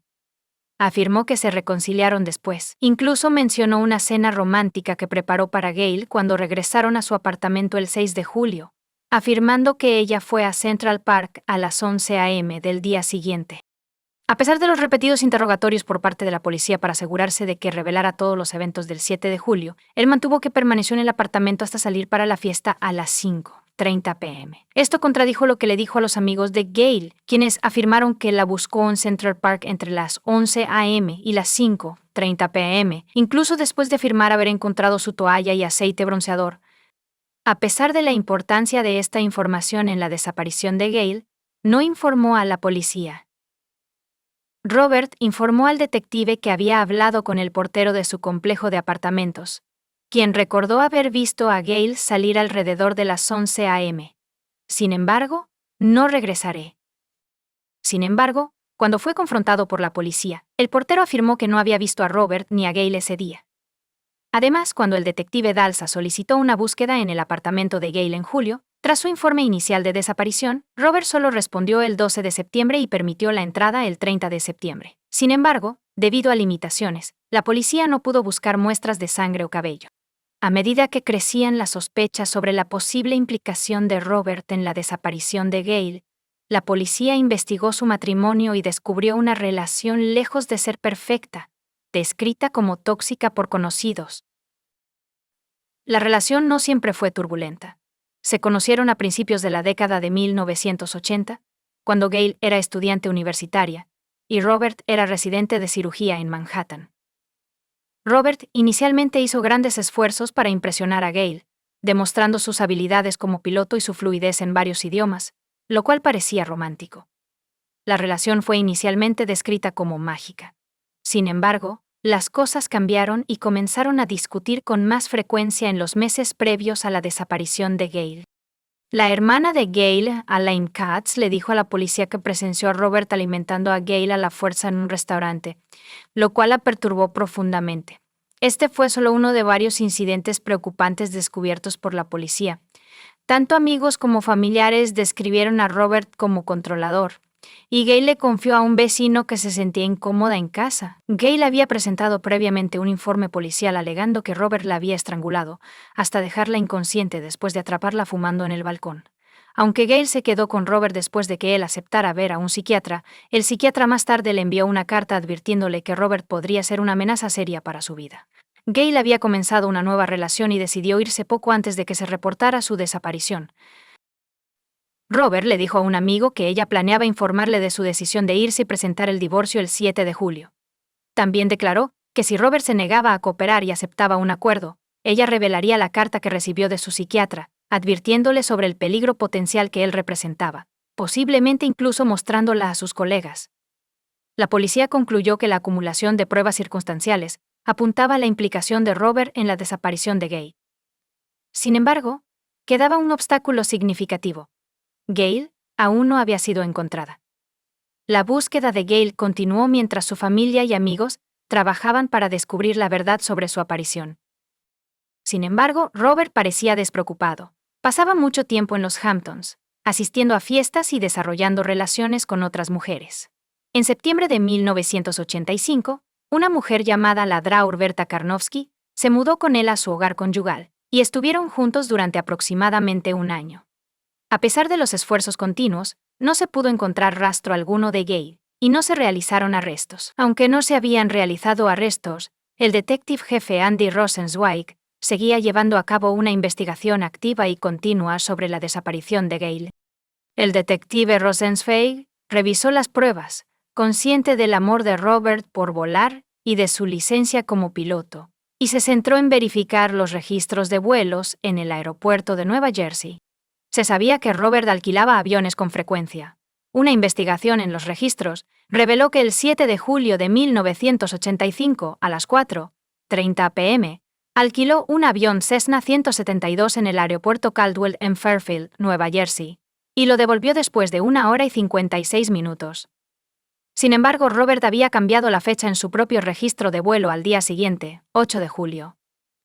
Afirmó que se reconciliaron después. Incluso mencionó una cena romántica que preparó para Gail cuando regresaron a su apartamento el 6 de julio, afirmando que ella fue a Central Park a las 11 a.m. del día siguiente. A pesar de los repetidos interrogatorios por parte de la policía para asegurarse de que revelara todos los eventos del 7 de julio, él mantuvo que permaneció en el apartamento hasta salir para la fiesta a las 5:30 p.m. Esto contradijo lo que le dijo a los amigos de Gail, quienes afirmaron que la buscó en Central Park entre las 11 a.m. y las 5:30 p.m., incluso después de afirmar haber encontrado su toalla y aceite bronceador. A pesar de la importancia de esta información en la desaparición de Gail, no informó a la policía. Robert informó al detective que había hablado con el portero de su complejo de apartamentos, quien recordó haber visto a Gail salir alrededor de las 11 a.m. Sin embargo, no regresaré. Sin embargo, cuando fue confrontado por la policía, el portero afirmó que no había visto a Robert ni a Gail ese día. Además, cuando el detective Dalsa solicitó una búsqueda en el apartamento de Gail en julio, tras su informe inicial de desaparición, Robert solo respondió el 12 de septiembre y permitió la entrada el 30 de septiembre. Sin embargo, debido a limitaciones, la policía no pudo buscar muestras de sangre o cabello. A medida que crecían las sospechas sobre la posible implicación de Robert en la desaparición de Gail, la policía investigó su matrimonio y descubrió una relación lejos de ser perfecta, descrita como tóxica por conocidos. La relación no siempre fue turbulenta. Se conocieron a principios de la década de 1980, cuando Gail era estudiante universitaria, y Robert era residente de cirugía en Manhattan. Robert inicialmente hizo grandes esfuerzos para impresionar a Gail, demostrando sus habilidades como piloto y su fluidez en varios idiomas, lo cual parecía romántico. La relación fue inicialmente descrita como mágica. Sin embargo, las cosas cambiaron y comenzaron a discutir con más frecuencia en los meses previos a la desaparición de Gail. La hermana de Gail, Elaine Katz, le dijo a la policía que presenció a Robert alimentando a Gail a la fuerza en un restaurante, lo cual la perturbó profundamente. Este fue solo uno de varios incidentes preocupantes descubiertos por la policía. Tanto amigos como familiares describieron a Robert como controlador, y Gail le confió a un vecino que se sentía incómoda en casa. Gail había presentado previamente un informe policial alegando que Robert la había estrangulado, hasta dejarla inconsciente después de atraparla fumando en el balcón. Aunque Gail se quedó con Robert después de que él aceptara ver a un psiquiatra, el psiquiatra más tarde le envió una carta advirtiéndole que Robert podría ser una amenaza seria para su vida. Gail había comenzado una nueva relación y decidió irse poco antes de que se reportara su desaparición. Robert le dijo a un amigo que ella planeaba informarle de su decisión de irse y presentar el divorcio el 7 de julio. También declaró que si Robert se negaba a cooperar y aceptaba un acuerdo, ella revelaría la carta que recibió de su psiquiatra, advirtiéndole sobre el peligro potencial que él representaba, posiblemente incluso mostrándola a sus colegas. La policía concluyó que la acumulación de pruebas circunstanciales apuntaba a la implicación de Robert en la desaparición de Gail. Sin embargo, quedaba un obstáculo significativo. Gail aún no había sido encontrada. La búsqueda de Gail continuó mientras su familia y amigos trabajaban para descubrir la verdad sobre su aparición. Sin embargo, Robert parecía despreocupado. Pasaba mucho tiempo en los Hamptons, asistiendo a fiestas y desarrollando relaciones con otras mujeres. En septiembre de 1985, una mujer llamada Ladraur Berta Karnowski se mudó con él a su hogar conyugal, y estuvieron juntos durante aproximadamente un año. A pesar de los esfuerzos continuos, no se pudo encontrar rastro alguno de Gail, y no se realizaron arrestos. Aunque no se habían realizado arrestos, el detective jefe Andy Rosenzweig seguía llevando a cabo una investigación activa y continua sobre la desaparición de Gail. El detective Rosenzweig revisó las pruebas, consciente del amor de Robert por volar y de su licencia como piloto, y se centró en verificar los registros de vuelos en el aeropuerto de Nueva Jersey. Se sabía que Robert alquilaba aviones con frecuencia. Una investigación en los registros reveló que el 7 de julio de 1985, a las 4:30 p.m., alquiló un avión Cessna 172 en el aeropuerto Caldwell en Fairfield, Nueva Jersey, y lo devolvió después de 1 hora y 56 minutos. Sin embargo, Robert había cambiado la fecha en su propio registro de vuelo al día siguiente, 8 de julio.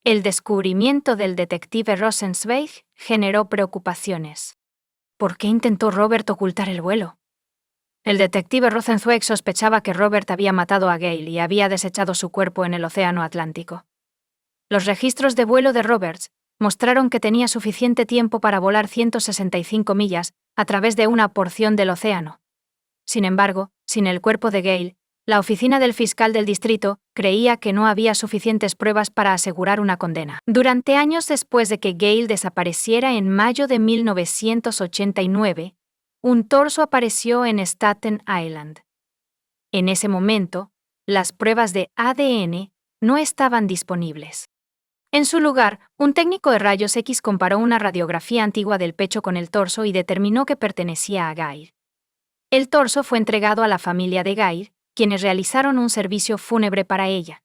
El descubrimiento del detective Rosenzweig generó preocupaciones. ¿Por qué intentó Robert ocultar el vuelo? El detective Rosenzweig sospechaba que Robert había matado a Gail y había desechado su cuerpo en el Océano Atlántico. Los registros de vuelo de Roberts mostraron que tenía suficiente tiempo para volar 165 millas a través de una porción del océano. Sin embargo, sin el cuerpo de Gail, la oficina del fiscal del distrito creía que no había suficientes pruebas para asegurar una condena. Durante años después de que Gail desapareciera en mayo de 1989, un torso apareció en Staten Island. En ese momento, las pruebas de ADN no estaban disponibles. En su lugar, un técnico de rayos X comparó una radiografía antigua del pecho con el torso y determinó que pertenecía a Gail. El torso fue entregado a la familia de Gail, quienes realizaron un servicio fúnebre para ella.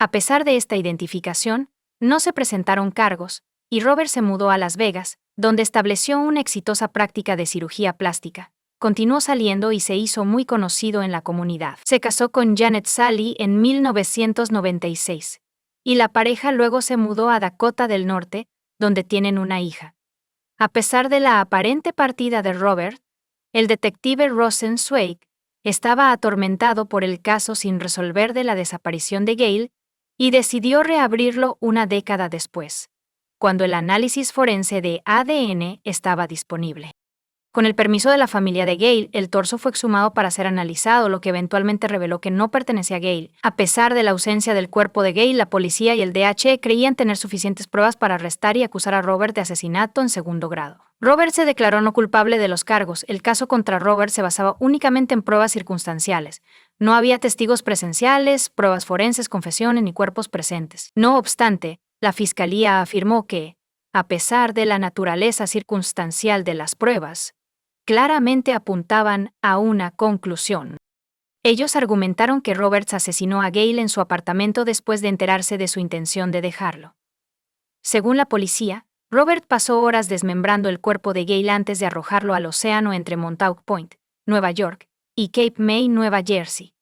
A pesar de esta identificación, no se presentaron cargos, y Robert se mudó a Las Vegas, donde estableció una exitosa práctica de cirugía plástica. Continuó saliendo y se hizo muy conocido en la comunidad. Se casó con Janet Sally en 1996, y la pareja luego se mudó a Dakota del Norte, donde tienen una hija. A pesar de la aparente partida de Robert, el detective Rosenzweig estaba atormentado por el caso sin resolver de la desaparición de Gail y decidió reabrirlo una década después, cuando el análisis forense de ADN estaba disponible. Con el permiso de la familia de Gail, el torso fue exhumado para ser analizado, lo que eventualmente reveló que no pertenecía a Gail. A pesar de la ausencia del cuerpo de Gail, la policía y el DH creían tener suficientes pruebas para arrestar y acusar a Robert de asesinato en segundo grado. Robert se declaró no culpable de los cargos. El caso contra Robert se basaba únicamente en pruebas circunstanciales. No había testigos presenciales, pruebas forenses, confesiones ni cuerpos presentes. No obstante, la fiscalía afirmó que, a pesar de la naturaleza circunstancial de las pruebas, claramente apuntaban a una conclusión. Ellos argumentaron que Roberts asesinó a Gail en su apartamento después de enterarse de su intención de dejarlo. Según la policía, Robert pasó horas desmembrando el cuerpo de Gail antes de arrojarlo al océano entre Montauk Point, Nueva York, y Cape May, Nueva Jersey.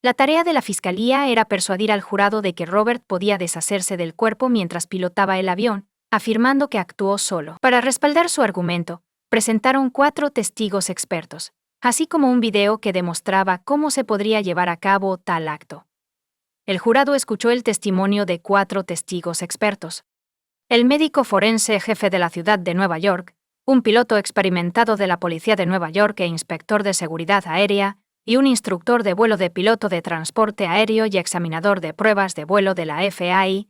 La tarea de la fiscalía era persuadir al jurado de que Robert podía deshacerse del cuerpo mientras pilotaba el avión, afirmando que actuó solo. Para respaldar su argumento, presentaron 4 testigos expertos, así como un video que demostraba cómo se podría llevar a cabo tal acto. El jurado escuchó el testimonio de 4 testigos expertos. El médico forense jefe de la ciudad de Nueva York, un piloto experimentado de la Policía de Nueva York e inspector de seguridad aérea, y un instructor de vuelo de piloto de transporte aéreo y examinador de pruebas de vuelo de la FAA,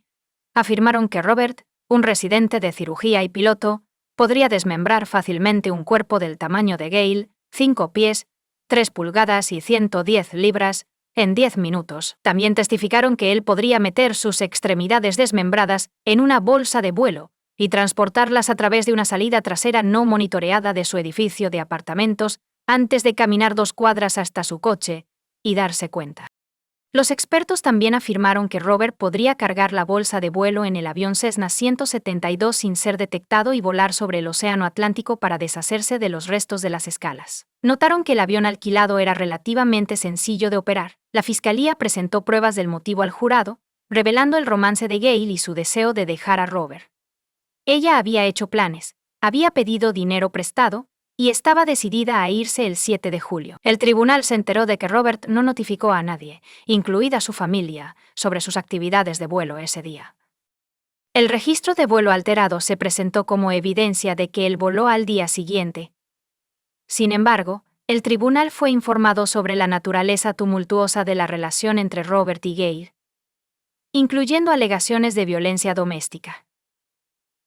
afirmaron que Robert, un residente de cirugía y piloto, podría desmembrar fácilmente un cuerpo del tamaño de Gail, 5 pies, 3 pulgadas y 110 libras, en 10 minutos. También testificaron que él podría meter sus extremidades desmembradas en una bolsa de vuelo y transportarlas a través de una salida trasera no monitoreada de su edificio de apartamentos antes de caminar 2 cuadras hasta su coche y darse cuenta. Los expertos también afirmaron que Robert podría cargar la bolsa de vuelo en el avión Cessna 172 sin ser detectado y volar sobre el Océano Atlántico para deshacerse de los restos de las escalas. Notaron que el avión alquilado era relativamente sencillo de operar. La fiscalía presentó pruebas del motivo al jurado, revelando el romance de Gail y su deseo de dejar a Robert. Ella había hecho planes, había pedido dinero prestado, y estaba decidida a irse el 7 de julio. El tribunal se enteró de que Robert no notificó a nadie, incluida su familia, sobre sus actividades de vuelo ese día. El registro de vuelo alterado se presentó como evidencia de que él voló al día siguiente. Sin embargo, el tribunal fue informado sobre la naturaleza tumultuosa de la relación entre Robert y Gail, incluyendo alegaciones de violencia doméstica.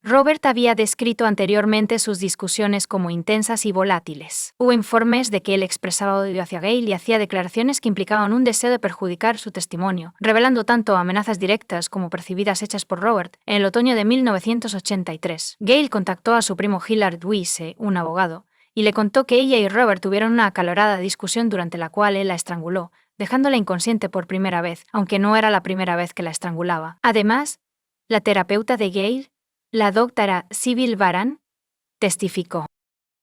Robert había descrito anteriormente sus discusiones como intensas y volátiles. Hubo informes de que él expresaba odio hacia Gail y hacía declaraciones que implicaban un deseo de perjudicar su testimonio, revelando tanto amenazas directas como percibidas hechas por Robert. En el otoño de 1983, Gail contactó a su primo Hilary Wiese, un abogado, y le contó que ella y Robert tuvieron una acalorada discusión durante la cual él la estranguló, dejándola inconsciente por primera vez, aunque no era la primera vez que la estrangulaba. Además, la terapeuta de Gail, la doctora Sybil Baran, testificó.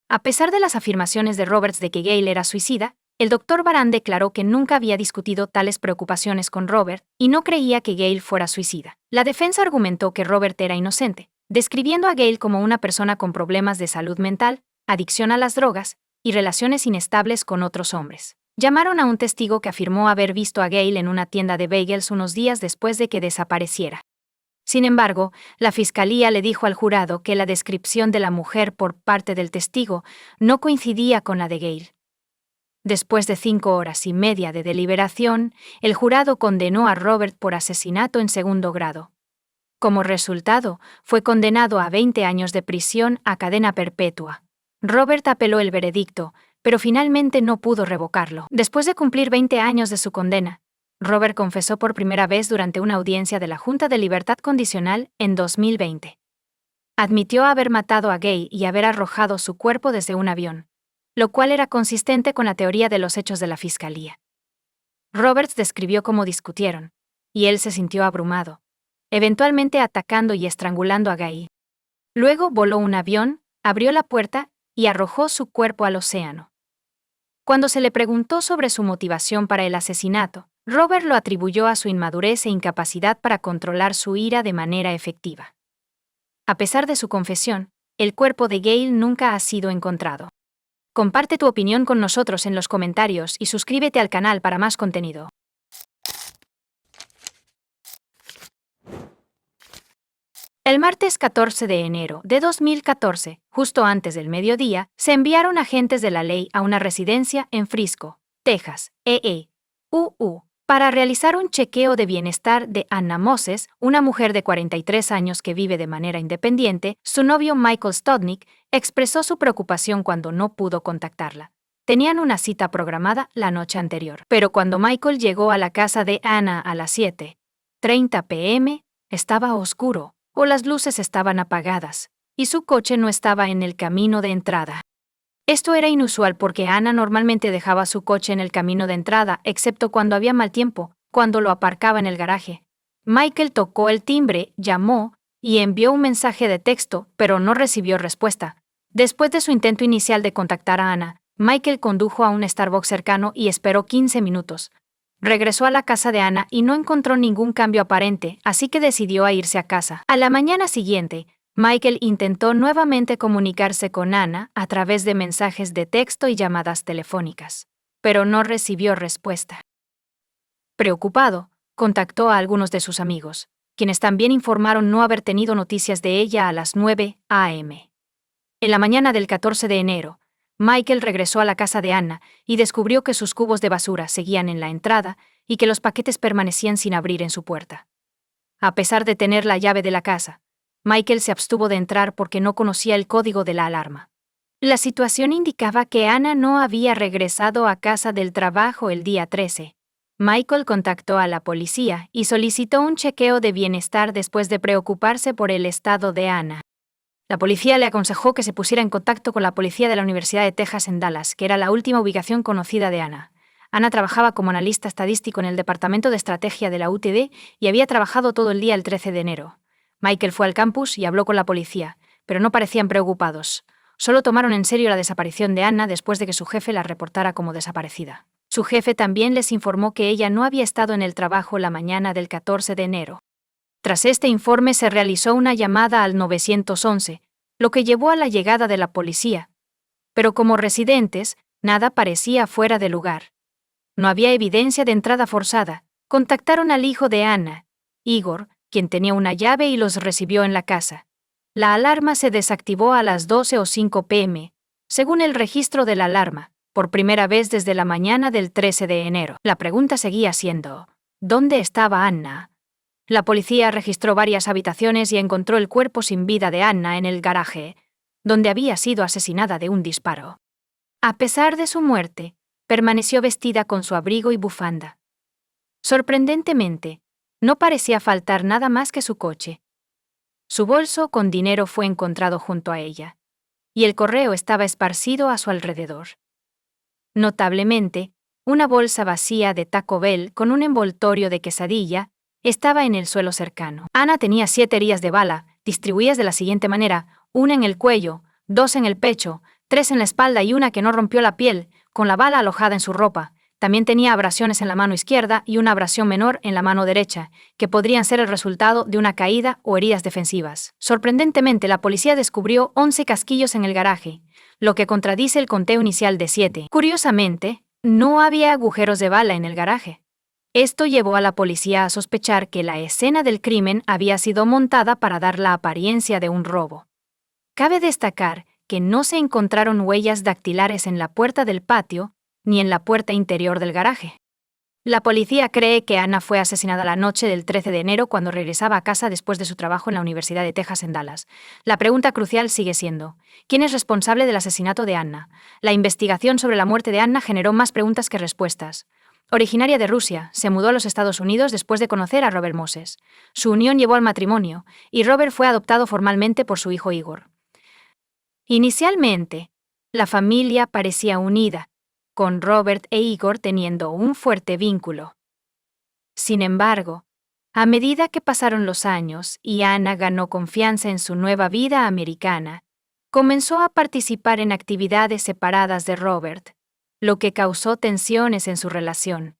A pesar de las afirmaciones de Roberts de que Gail era suicida, el doctor Baran declaró que nunca había discutido tales preocupaciones con Robert y no creía que Gail fuera suicida. La defensa argumentó que Robert era inocente, describiendo a Gail como una persona con problemas de salud mental, adicción a las drogas y relaciones inestables con otros hombres. Llamaron a un testigo que afirmó haber visto a Gail en una tienda de bagels unos días después de que desapareciera. Sin embargo, la fiscalía le dijo al jurado que la descripción de la mujer por parte del testigo no coincidía con la de Gail. Después de 5 horas y media de deliberación, el jurado condenó a Robert por asesinato en segundo grado. Como resultado, fue condenado a 20 años de prisión a cadena perpetua. Robert apeló el veredicto, pero finalmente no pudo revocarlo. Después de cumplir 20 años de su condena, Robert confesó por primera vez durante una audiencia de la Junta de Libertad Condicional en 2020. Admitió haber matado a Gail y haber arrojado su cuerpo desde un avión, lo cual era consistente con la teoría de los hechos de la fiscalía. Roberts describió cómo discutieron, y él se sintió abrumado, eventualmente atacando y estrangulando a Gail. Luego voló un avión, abrió la puerta y arrojó su cuerpo al océano. Cuando se le preguntó sobre su motivación para el asesinato, Robert lo atribuyó a su inmadurez e incapacidad para controlar su ira de manera efectiva. A pesar de su confesión, el cuerpo de Gail nunca ha sido encontrado. Comparte tu opinión con nosotros en los comentarios y suscríbete al canal para más contenido. El martes 14 de enero de 2014, justo antes del mediodía, se enviaron agentes de la ley a una residencia en Frisco, Texas, para realizar un chequeo de bienestar de Anna Moses, una mujer de 43 años que vive de manera independiente. Su novio Michael Stodnick expresó su preocupación cuando no pudo contactarla. Tenían una cita programada la noche anterior, pero cuando Michael llegó a la casa de Anna a las 7:30 p.m., estaba oscuro, o las luces estaban apagadas, y su coche no estaba en el camino de entrada. Esto era inusual porque Anna normalmente dejaba su coche en el camino de entrada, excepto cuando había mal tiempo, cuando lo aparcaba en el garaje. Michael tocó el timbre, llamó, y envió un mensaje de texto, pero no recibió respuesta. Después de su intento inicial de contactar a Anna, Michael condujo a un Starbucks cercano y esperó 15 minutos. Regresó a la casa de Anna y no encontró ningún cambio aparente, así que decidió irse a casa. A la mañana siguiente, Michael intentó nuevamente comunicarse con Anna a través de mensajes de texto y llamadas telefónicas, pero no recibió respuesta. Preocupado, contactó a algunos de sus amigos, quienes también informaron no haber tenido noticias de ella a las 9 a.m. En la mañana del 14 de enero, Michael regresó a la casa de Anna y descubrió que sus cubos de basura seguían en la entrada y que los paquetes permanecían sin abrir en su puerta. A pesar de tener la llave de la casa, Michael se abstuvo de entrar porque no conocía el código de la alarma. La situación indicaba que Anna no había regresado a casa del trabajo el día 13. Michael contactó a la policía y solicitó un chequeo de bienestar después de preocuparse por el estado de Anna. La policía le aconsejó que se pusiera en contacto con la policía de la Universidad de Texas en Dallas, que era la última ubicación conocida de Anna. Anna trabajaba como analista estadístico en el Departamento de Estrategia de la UTD y había trabajado todo el día el 13 de enero. Michael fue al campus y habló con la policía, pero no parecían preocupados. Solo tomaron en serio la desaparición de Anna después de que su jefe la reportara como desaparecida. Su jefe también les informó que ella no había estado en el trabajo la mañana del 14 de enero. Tras este informe se realizó una llamada al 911, lo que llevó a la llegada de la policía. Pero como residentes, nada parecía fuera de lugar. No había evidencia de entrada forzada. Contactaron al hijo de Anna, Igor, quien tenía una llave y los recibió en la casa. La alarma se desactivó a las 12:05 p.m., según el registro de la alarma, por primera vez desde la mañana del 13 de enero. La pregunta seguía siendo, ¿dónde estaba Anna? La policía registró varias habitaciones y encontró el cuerpo sin vida de Anna en el garaje, donde había sido asesinada de un disparo. A pesar de su muerte, permaneció vestida con su abrigo y bufanda. Sorprendentemente, no parecía faltar nada más que su coche. Su bolso con dinero fue encontrado junto a ella, y el correo estaba esparcido a su alrededor. Notablemente, una bolsa vacía de Taco Bell con un envoltorio de quesadilla estaba en el suelo cercano. Anna tenía 7 heridas de bala, distribuidas de la siguiente manera: 1 en el cuello, 2 en el pecho, 3 en la espalda y una que no rompió la piel, con la bala alojada en su ropa. También tenía abrasiones en la mano izquierda y una abrasión menor en la mano derecha, que podrían ser el resultado de una caída o heridas defensivas. Sorprendentemente, la policía descubrió 11 casquillos en el garaje, lo que contradice el conteo inicial de 7. Curiosamente, no había agujeros de bala en el garaje. Esto llevó a la policía a sospechar que la escena del crimen había sido montada para dar la apariencia de un robo. Cabe destacar que no se encontraron huellas dactilares en la puerta del patio ni en la puerta interior del garaje. La policía cree que Anna fue asesinada la noche del 13 de enero cuando regresaba a casa después de su trabajo en la Universidad de Texas en Dallas. La pregunta crucial sigue siendo, ¿quién es responsable del asesinato de Anna? La investigación sobre la muerte de Anna generó más preguntas que respuestas. Originaria de Rusia, se mudó a los Estados Unidos después de conocer a Robert Moses. Su unión llevó al matrimonio, y Robert fue adoptado formalmente por su hijo Igor. Inicialmente, la familia parecía unida, con Robert e Igor teniendo un fuerte vínculo. Sin embargo, a medida que pasaron los años y Anna ganó confianza en su nueva vida americana, comenzó a participar en actividades separadas de Robert, lo que causó tensiones en su relación.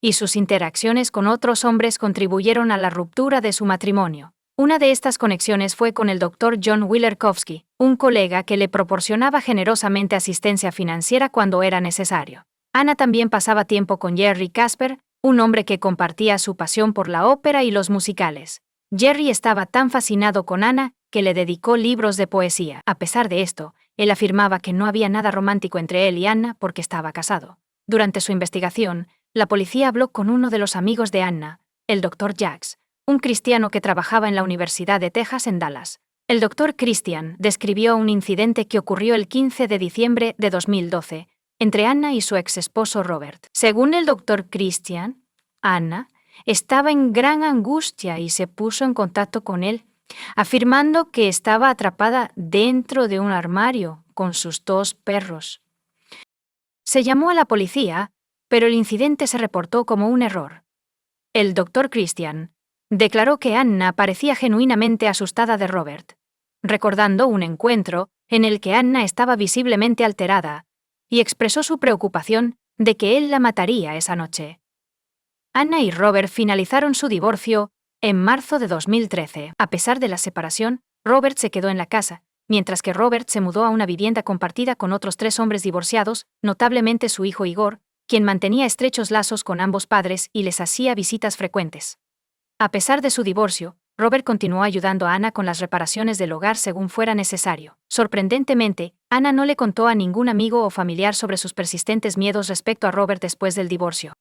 Y sus interacciones con otros hombres contribuyeron a la ruptura de su matrimonio. Una de estas conexiones fue con el Dr. John Willerkowski, un colega que le proporcionaba generosamente asistencia financiera cuando era necesario. Anna también pasaba tiempo con Jerry Casper, un hombre que compartía su pasión por la ópera y los musicales. Jerry estaba tan fascinado con Anna que le dedicó libros de poesía. A pesar de esto, él afirmaba que no había nada romántico entre él y Anna porque estaba casado. Durante su investigación, la policía habló con uno de los amigos de Anna, el Dr. Jacks, un cristiano que trabajaba en la Universidad de Texas en Dallas. El Dr. Christian describió un incidente que ocurrió el 15 de diciembre de 2012 entre Anna y su ex esposo Robert. Según el Dr. Christian, Anna estaba en gran angustia y se puso en contacto con él, afirmando que estaba atrapada dentro de un armario con sus 2 perros. Se llamó a la policía, pero el incidente se reportó como un error. El Dr. Christian declaró que Anna parecía genuinamente asustada de Robert, recordando un encuentro en el que Anna estaba visiblemente alterada, y expresó su preocupación de que él la mataría esa noche. Anna y Robert finalizaron su divorcio en marzo de 2013. A pesar de la separación, Robert se quedó en la casa, mientras que Robert se mudó a una vivienda compartida con otros 3 hombres divorciados, notablemente su hijo Igor, quien mantenía estrechos lazos con ambos padres y les hacía visitas frecuentes. A pesar de su divorcio, Robert continuó ayudando a Anna con las reparaciones del hogar según fuera necesario. Sorprendentemente, Anna no le contó a ningún amigo o familiar sobre sus persistentes miedos respecto a Robert después del divorcio.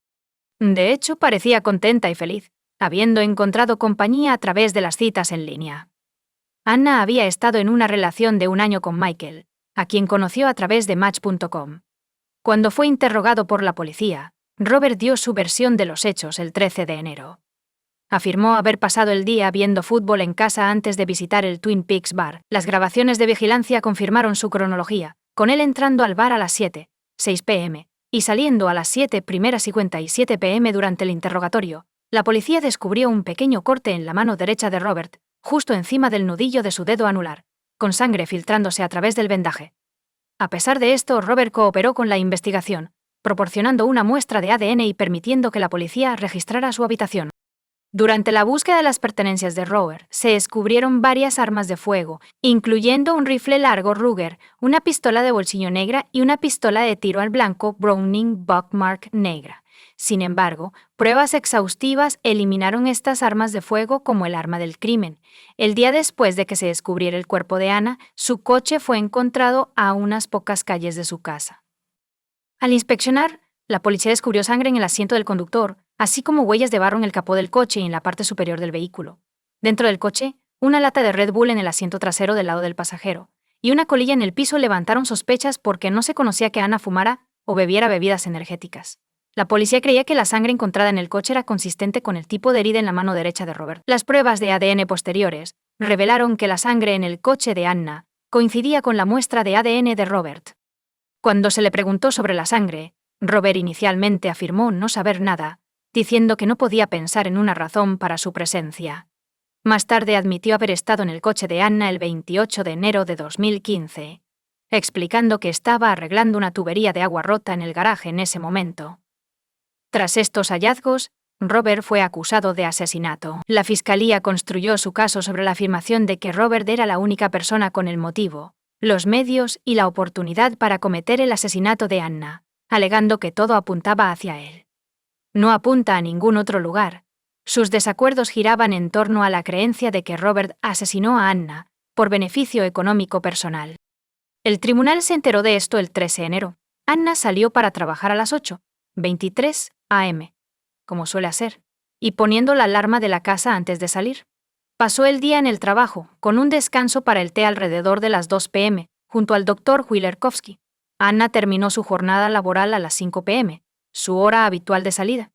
De hecho, parecía contenta y feliz, habiendo encontrado compañía a través de las citas en línea. Anna había estado en una relación de 1 año con Michael, a quien conoció a través de Match.com. Cuando fue interrogado por la policía, Robert dio su versión de los hechos el 13 de enero. Afirmó haber pasado el día viendo fútbol en casa antes de visitar el Twin Peaks Bar. Las grabaciones de vigilancia confirmaron su cronología, con él entrando al bar a las 7:06 p.m. y saliendo a las 7:57 p.m. durante el interrogatorio. La policía descubrió un pequeño corte en la mano derecha de Robert, justo encima del nudillo de su dedo anular, con sangre filtrándose a través del vendaje. A pesar de esto, Robert cooperó con la investigación, proporcionando una muestra de ADN y permitiendo que la policía registrara su habitación. Durante la búsqueda de las pertenencias de Robert, se descubrieron varias armas de fuego, incluyendo un rifle largo Ruger, una pistola de bolsillo negra y una pistola de tiro al blanco Browning Buckmark negra. Sin embargo, pruebas exhaustivas eliminaron estas armas de fuego como el arma del crimen. El día después de que se descubriera el cuerpo de Anna, su coche fue encontrado a unas pocas calles de su casa. Al inspeccionar, la policía descubrió sangre en el asiento del conductor, así como huellas de barro en el capó del coche y en la parte superior del vehículo. Dentro del coche, una lata de Red Bull en el asiento trasero del lado del pasajero, y una colilla en el piso levantaron sospechas porque no se conocía que Anna fumara o bebiera bebidas energéticas. La policía creía que la sangre encontrada en el coche era consistente con el tipo de herida en la mano derecha de Robert. Las pruebas de ADN posteriores revelaron que la sangre en el coche de Anna coincidía con la muestra de ADN de Robert. Cuando se le preguntó sobre la sangre, Robert inicialmente afirmó no saber nada, diciendo que no podía pensar en una razón para su presencia. Más tarde admitió haber estado en el coche de Anna el 28 de enero de 2015, explicando que estaba arreglando una tubería de agua rota en el garaje en ese momento. Tras estos hallazgos, Robert fue acusado de asesinato. La fiscalía construyó su caso sobre la afirmación de que Robert era la única persona con el motivo, los medios y la oportunidad para cometer el asesinato de Anna, alegando que todo apuntaba hacia él. No apunta a ningún otro lugar. Sus desacuerdos giraban en torno a la creencia de que Robert asesinó a Anna por beneficio económico personal. El tribunal se enteró de esto el 13 de enero. Anna salió para trabajar a las 8:23 a.m., como suele hacer, y poniendo la alarma de la casa antes de salir. Pasó el día en el trabajo, con un descanso para el té alrededor de las 2 p.m., junto al Dr. Wilerkowski. Anna terminó su jornada laboral a las 5 p.m., su hora habitual de salida.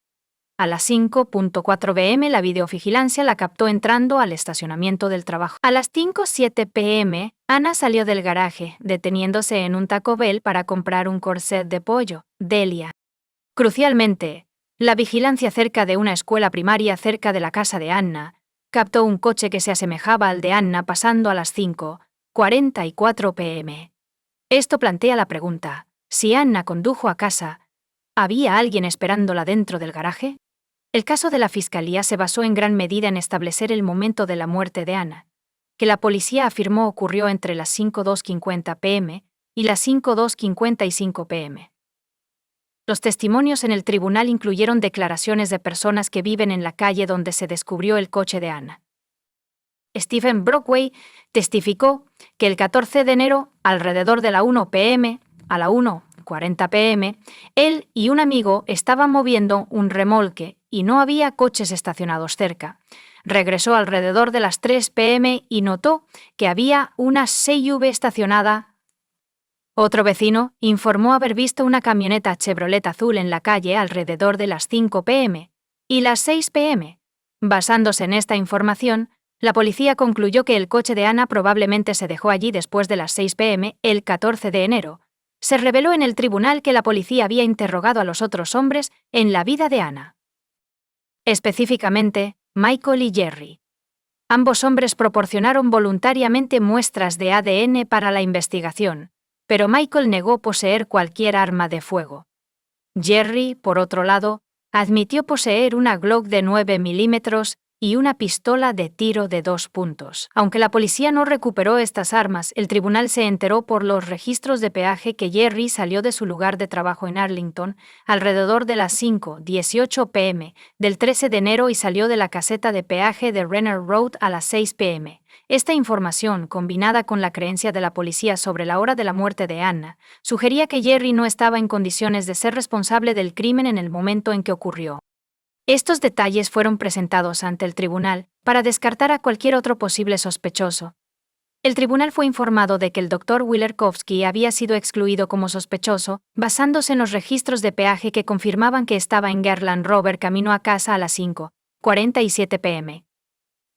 A las 5:04 p.m. la videovigilancia la captó entrando al estacionamiento del trabajo. A las 5:07 p.m., Anna salió del garaje, deteniéndose en un Taco Bell para comprar un corset de pollo, Delia. Crucialmente, la vigilancia cerca de una escuela primaria cerca de la casa de Anna captó un coche que se asemejaba al de Anna pasando a las 5:44 p.m. Esto plantea la pregunta: si Anna condujo a casa, ¿había alguien esperándola dentro del garaje? El caso de la fiscalía se basó en gran medida en establecer el momento de la muerte de Anna, que la policía afirmó ocurrió entre las 5:50 p.m. y las 5:55 p.m. Los testimonios en el tribunal incluyeron declaraciones de personas que viven en la calle donde se descubrió el coche de Anna. Stephen Brockway testificó que el 14 de enero, alrededor de la 1 p.m. a la 1:40 p.m., él y un amigo estaban moviendo un remolque y no había coches estacionados cerca. Regresó alrededor de las 3 p.m. y notó que había una CUV estacionada. Otro vecino informó haber visto una camioneta Chevrolet azul en la calle alrededor de las 5 p.m. y las 6 p.m. Basándose en esta información, la policía concluyó que el coche de Anna probablemente se dejó allí después de las 6 p.m. el 14 de enero. Se reveló en el tribunal que la policía había interrogado a los otros hombres en la vida de Anna. Específicamente, Michael y Jerry. Ambos hombres proporcionaron voluntariamente muestras de ADN para la investigación, pero Michael negó poseer cualquier arma de fuego. Jerry, por otro lado, admitió poseer una Glock de 9 milímetros y una pistola de tiro de 2 puntos. Aunque la policía no recuperó estas armas, el tribunal se enteró por los registros de peaje que Jerry salió de su lugar de trabajo en Arlington alrededor de las 5:18 p.m. del 13 de enero y salió de la caseta de peaje de Renner Road a las 6 p.m. Esta información, combinada con la creencia de la policía sobre la hora de la muerte de Anna, sugería que Jerry no estaba en condiciones de ser responsable del crimen en el momento en que ocurrió. Estos detalles fueron presentados ante el tribunal para descartar a cualquier otro posible sospechoso. El tribunal fue informado de que el Dr. Wilerkowski había sido excluido como sospechoso, basándose en los registros de peaje que confirmaban que estaba en Garland Rover camino a casa a las 5:47 p.m.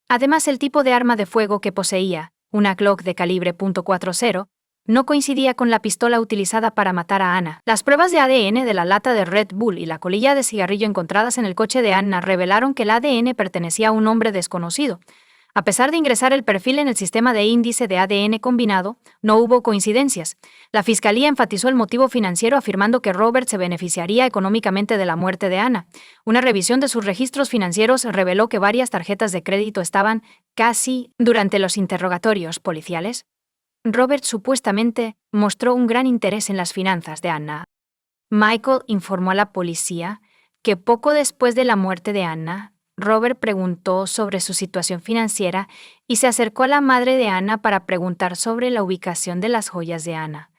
Además, el tipo de arma de fuego que poseía, una Glock de calibre .40, no coincidía con la pistola utilizada para matar a Anna. Las pruebas de ADN de la lata de Red Bull y la colilla de cigarrillo encontradas en el coche de Anna revelaron que el ADN pertenecía a un hombre desconocido. A pesar de ingresar el perfil en el sistema de índice de ADN combinado, no hubo coincidencias. La fiscalía enfatizó el motivo financiero afirmando que Robert se beneficiaría económicamente de la muerte de Anna. Una revisión de sus registros financieros reveló que varias tarjetas de crédito estaban casi durante los interrogatorios policiales. Robert supuestamente mostró un gran interés en las finanzas de Anna. Michael informó a la policía que poco después de la muerte de Anna, Robert preguntó sobre su situación financiera y se acercó a la madre de Anna para preguntar sobre la ubicación de las joyas de Anna.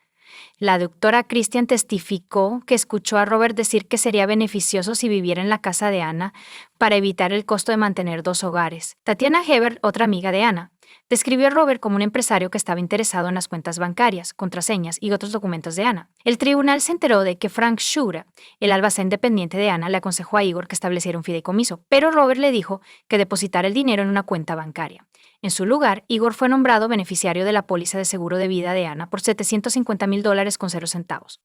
La doctora Christian testificó que escuchó a Robert decir que sería beneficioso si viviera en la casa de Anna para evitar el costo de mantener 2 hogares. Tatiana Hebert, otra amiga de Anna, describió a Robert como un empresario que estaba interesado en las cuentas bancarias, contraseñas y otros documentos de Anna. El tribunal se enteró de que Frank Shura, el albacén dependiente de Anna, le aconsejó a Igor que estableciera un fideicomiso, pero Robert le dijo que depositara el dinero en una cuenta bancaria. En su lugar, Igor fue nombrado beneficiario de la póliza de seguro de vida de Anna por $750,000 con 0 centavos.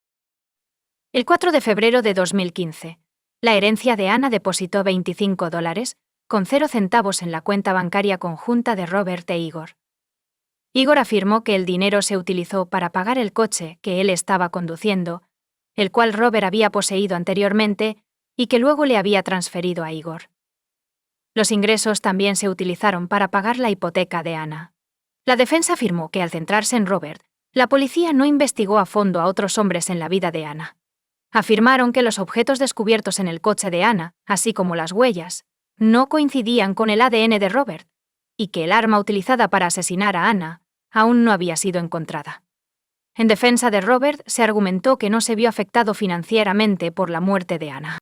El 4 de febrero de 2015, la herencia de Anna depositó $25 con 0 centavos en la cuenta bancaria conjunta de Robert e Igor. Igor afirmó que el dinero se utilizó para pagar el coche que él estaba conduciendo, el cual Robert había poseído anteriormente y que luego le había transferido a Igor. Los ingresos también se utilizaron para pagar la hipoteca de Anna. La defensa afirmó que al centrarse en Robert, la policía no investigó a fondo a otros hombres en la vida de Anna. Afirmaron que los objetos descubiertos en el coche de Anna, así como las huellas, no coincidían con el ADN de Robert, y que el arma utilizada para asesinar a Anna aún no había sido encontrada. En defensa de Robert, se argumentó que no se vio afectado financieramente por la muerte de Anna.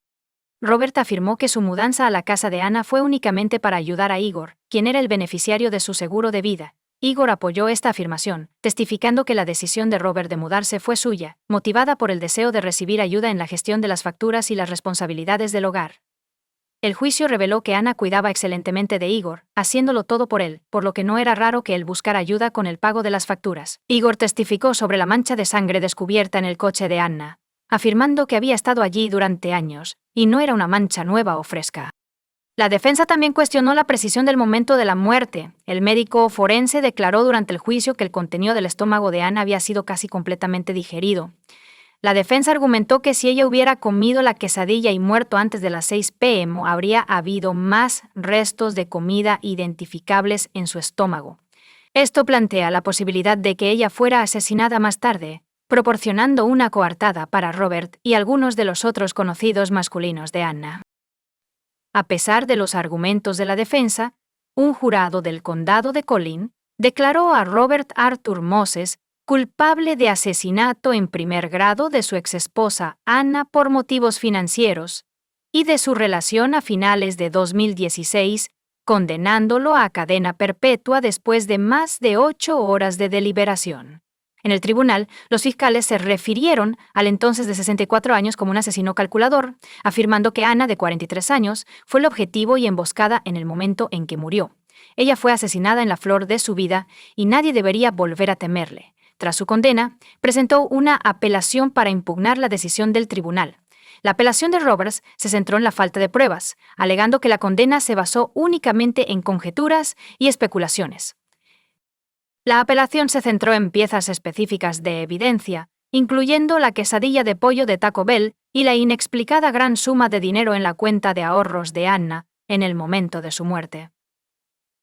Robert afirmó que su mudanza a la casa de Anna fue únicamente para ayudar a Igor, quien era el beneficiario de su seguro de vida. Igor apoyó esta afirmación, testificando que la decisión de Robert de mudarse fue suya, motivada por el deseo de recibir ayuda en la gestión de las facturas y las responsabilidades del hogar. El juicio reveló que Anna cuidaba excelentemente de Igor, haciéndolo todo por él, por lo que no era raro que él buscara ayuda con el pago de las facturas. Igor testificó sobre la mancha de sangre descubierta en el coche de Anna, afirmando que había estado allí durante años, y no era una mancha nueva o fresca. La defensa también cuestionó la precisión del momento de la muerte. El médico forense declaró durante el juicio que el contenido del estómago de Anna había sido casi completamente digerido. La defensa argumentó que si ella hubiera comido la quesadilla y muerto antes de las 6 p.m., habría habido más restos de comida identificables en su estómago. Esto plantea la posibilidad de que ella fuera asesinada más tarde, proporcionando una coartada para Robert y algunos de los otros conocidos masculinos de Anna. A pesar de los argumentos de la defensa, un jurado del condado de Collin declaró a Robert Arthur Moses culpable de asesinato en primer grado de su exesposa Anna por motivos financieros y de su relación a finales de 2016, condenándolo a cadena perpetua después de más de 8 horas de deliberación. En el tribunal, los fiscales se refirieron al entonces de 64 años como un asesino calculador, afirmando que Anna, de 43 años, fue el objetivo y emboscada en el momento en que murió. Ella fue asesinada en la flor de su vida y nadie debería volver a temerle. Tras su condena, presentó una apelación para impugnar la decisión del tribunal. La apelación de Roberts se centró en la falta de pruebas, alegando que la condena se basó únicamente en conjeturas y especulaciones. La apelación se centró en piezas específicas de evidencia, incluyendo la quesadilla de pollo de Taco Bell y la inexplicada gran suma de dinero en la cuenta de ahorros de Anna en el momento de su muerte.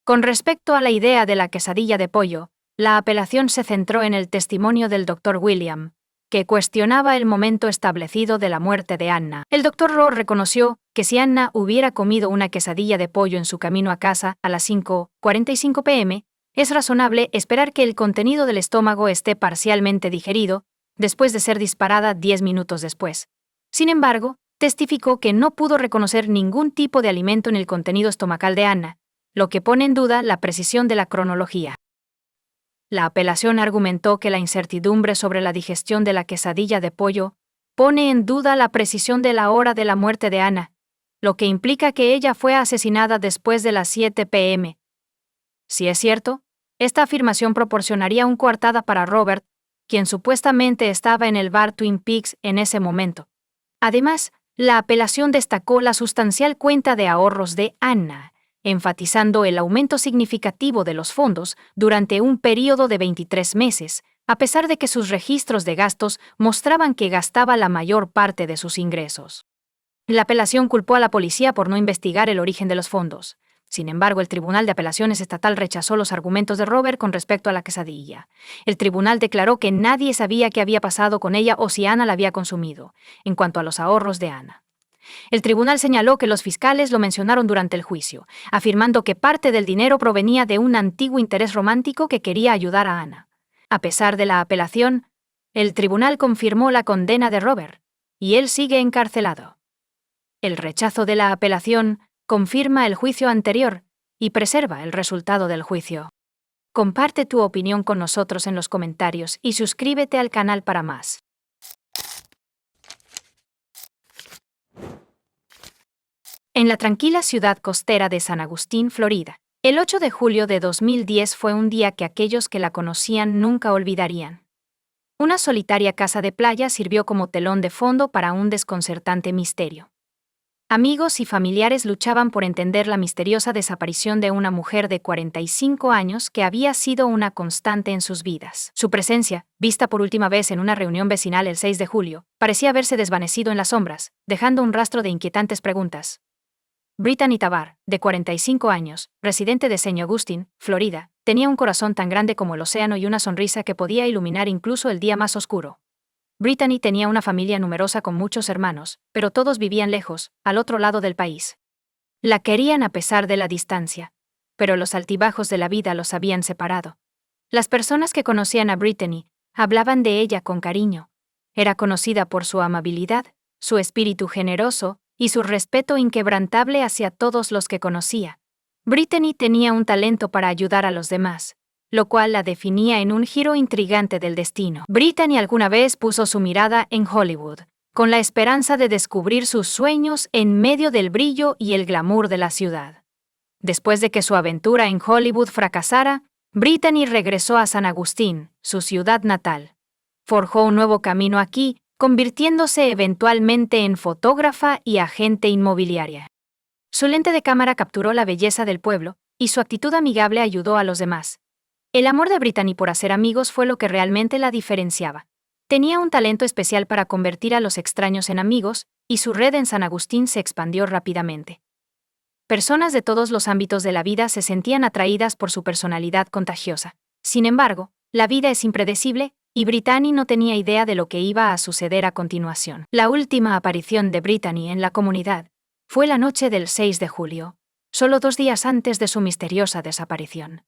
Con respecto a la idea de la quesadilla de pollo, la apelación se centró en el testimonio del Dr. William, que cuestionaba el momento establecido de la muerte de Anna. El Dr. Rowe reconoció que si Anna hubiera comido una quesadilla de pollo en su camino a casa a las 5:45 p.m., es razonable esperar que el contenido del estómago esté parcialmente digerido, después de ser disparada 10 minutos después. Sin embargo, testificó que no pudo reconocer ningún tipo de alimento en el contenido estomacal de Anna, lo que pone en duda la precisión de la cronología. La apelación argumentó que la incertidumbre sobre la digestión de la quesadilla de pollo pone en duda la precisión de la hora de la muerte de Anna, lo que implica que ella fue asesinada después de las 7 p.m. Si es cierto, esta afirmación proporcionaría una coartada para Robert, quien supuestamente estaba en el bar Twin Peaks en ese momento. Además, la apelación destacó la sustancial cuenta de ahorros de Anna, enfatizando el aumento significativo de los fondos durante un período de 23 meses, a pesar de que sus registros de gastos mostraban que gastaba la mayor parte de sus ingresos. La apelación culpó a la policía por no investigar el origen de los fondos. Sin embargo, el Tribunal de Apelaciones Estatal rechazó los argumentos de Robert con respecto a la quesadilla. El tribunal declaró que nadie sabía qué había pasado con ella o si Anna la había consumido, en cuanto a los ahorros de Anna. El tribunal señaló que los fiscales lo mencionaron durante el juicio, afirmando que parte del dinero provenía de un antiguo interés romántico que quería ayudar a Anna. A pesar de la apelación, el tribunal confirmó la condena de Robert, y él sigue encarcelado. El rechazo de la apelación confirma el juicio anterior y preserva el resultado del juicio. Comparte tu opinión con nosotros en los comentarios y suscríbete al canal para más. En la tranquila ciudad costera de San Agustín, Florida, el 8 de julio de 2010 fue un día que aquellos que la conocían nunca olvidarían. Una solitaria casa de playa sirvió como telón de fondo para un desconcertante misterio. Amigos y familiares luchaban por entender la misteriosa desaparición de una mujer de 45 años que había sido una constante en sus vidas. Su presencia, vista por última vez en una reunión vecinal el 6 de julio, parecía haberse desvanecido en las sombras, dejando un rastro de inquietantes preguntas. Brittany Tabar, de 45 años, residente de St. Augustine, Florida, tenía un corazón tan grande como el océano y una sonrisa que podía iluminar incluso el día más oscuro. Brittany tenía una familia numerosa con muchos hermanos, pero todos vivían lejos, al otro lado del país. La querían a pesar de la distancia, pero los altibajos de la vida los habían separado. Las personas que conocían a Brittany hablaban de ella con cariño. Era conocida por su amabilidad, su espíritu generoso y su respeto inquebrantable hacia todos los que conocía. Brittany tenía un talento para ayudar a los demás, lo cual la definía en un giro intrigante del destino. Brittany alguna vez puso su mirada en Hollywood, con la esperanza de descubrir sus sueños en medio del brillo y el glamour de la ciudad. Después de que su aventura en Hollywood fracasara, Brittany regresó a San Agustín, su ciudad natal. Forjó un nuevo camino aquí, convirtiéndose eventualmente en fotógrafa y agente inmobiliaria. Su lente de cámara capturó la belleza del pueblo, y su actitud amigable ayudó a los demás. El amor de Brittany por hacer amigos fue lo que realmente la diferenciaba. Tenía un talento especial para convertir a los extraños en amigos, y su red en San Agustín se expandió rápidamente. Personas de todos los ámbitos de la vida se sentían atraídas por su personalidad contagiosa. Sin embargo, la vida es impredecible, y Brittany no tenía idea de lo que iba a suceder a continuación. La última aparición de Brittany en la comunidad fue la noche del 6 de julio, solo 2 días antes de su misteriosa desaparición.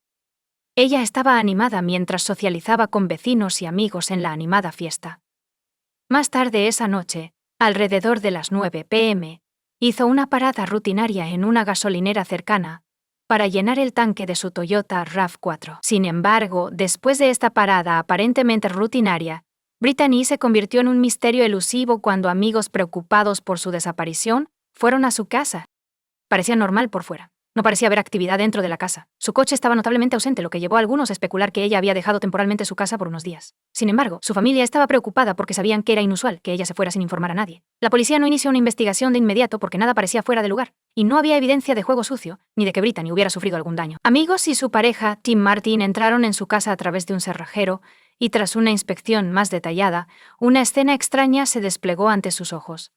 Ella estaba animada mientras socializaba con vecinos y amigos en la animada fiesta. Más tarde esa noche, alrededor de las 9 p.m., hizo una parada rutinaria en una gasolinera cercana para llenar el tanque de su Toyota RAV4. Sin embargo, después de esta parada aparentemente rutinaria, Brittany se convirtió en un misterio elusivo cuando amigos preocupados por su desaparición fueron a su casa. Parecía normal por fuera, No parecía haber actividad dentro de la casa. Su coche estaba notablemente ausente, lo que llevó a algunos a especular que ella había dejado temporalmente su casa por unos días. Sin embargo, su familia estaba preocupada porque sabían que era inusual que ella se fuera sin informar a nadie. La policía no inició una investigación de inmediato porque nada parecía fuera de lugar, y no había evidencia de juego sucio, ni de que Brittany hubiera sufrido algún daño. Amigos y su pareja, Tim Martin, entraron en su casa a través de un cerrajero, y tras una inspección más detallada, una escena extraña se desplegó ante sus ojos.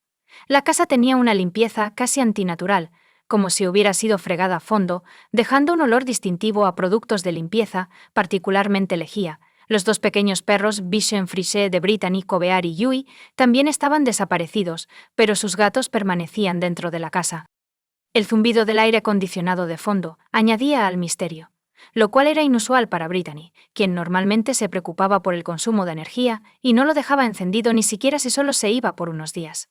La casa tenía una limpieza casi antinatural, como si hubiera sido fregada a fondo, dejando un olor distintivo a productos de limpieza, particularmente lejía. Los dos pequeños perros Bichon Frise de Brittany, Cobear y Yui también estaban desaparecidos, pero sus gatos permanecían dentro de la casa. El zumbido del aire acondicionado de fondo añadía al misterio, lo cual era inusual para Brittany, quien normalmente se preocupaba por el consumo de energía y no lo dejaba encendido ni siquiera si solo se iba por unos días.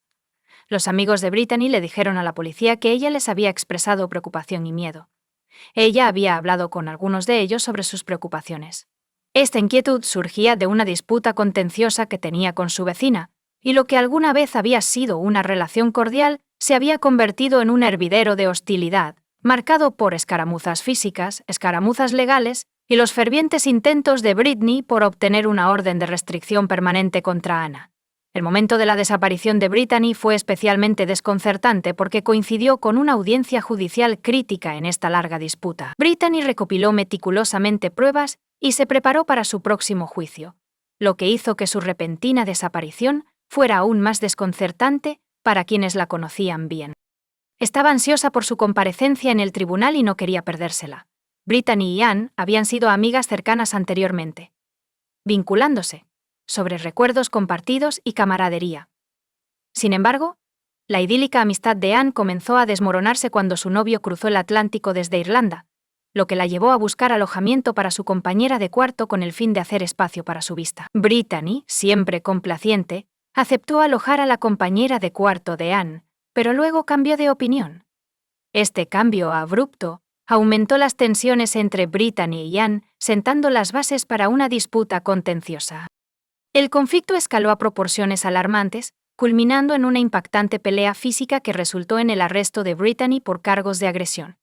Los amigos de Brittany le dijeron a la policía que ella les había expresado preocupación y miedo. Ella había hablado con algunos de ellos sobre sus preocupaciones. Esta inquietud surgía de una disputa contenciosa que tenía con su vecina, y lo que alguna vez había sido una relación cordial se había convertido en un hervidero de hostilidad, marcado por escaramuzas físicas, escaramuzas legales y los fervientes intentos de Brittany por obtener una orden de restricción permanente contra Anna. El momento de la desaparición de Brittany fue especialmente desconcertante porque coincidió con una audiencia judicial crítica en esta larga disputa. Brittany recopiló meticulosamente pruebas y se preparó para su próximo juicio, lo que hizo que su repentina desaparición fuera aún más desconcertante para quienes la conocían bien. Estaba ansiosa por su comparecencia en el tribunal y no quería perdérsela. Brittany y Anne habían sido amigas cercanas anteriormente, vinculándose sobre recuerdos compartidos y camaradería. Sin embargo, la idílica amistad de Anne comenzó a desmoronarse cuando su novio cruzó el Atlántico desde Irlanda, lo que la llevó a buscar alojamiento para su compañera de cuarto con el fin de hacer espacio para su vista. Brittany, siempre complaciente, aceptó alojar a la compañera de cuarto de Anne, pero luego cambió de opinión. Este cambio abrupto aumentó las tensiones entre Brittany y Anne, sentando las bases para una disputa contenciosa. El conflicto escaló a proporciones alarmantes, culminando en una impactante pelea física que resultó en el arresto de Brittany por cargos de agresión.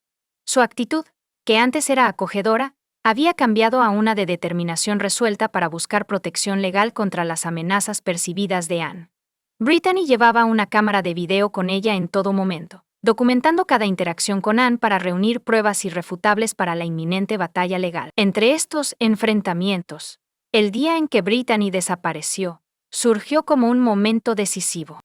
Su actitud, que antes era acogedora, había cambiado a una de determinación resuelta para buscar protección legal contra las amenazas percibidas de Anne. Brittany llevaba una cámara de video con ella en todo momento, documentando cada interacción con Anne para reunir pruebas irrefutables para la inminente batalla legal. Entre estos enfrentamientos, el día en que Brittany desapareció surgió como un momento decisivo.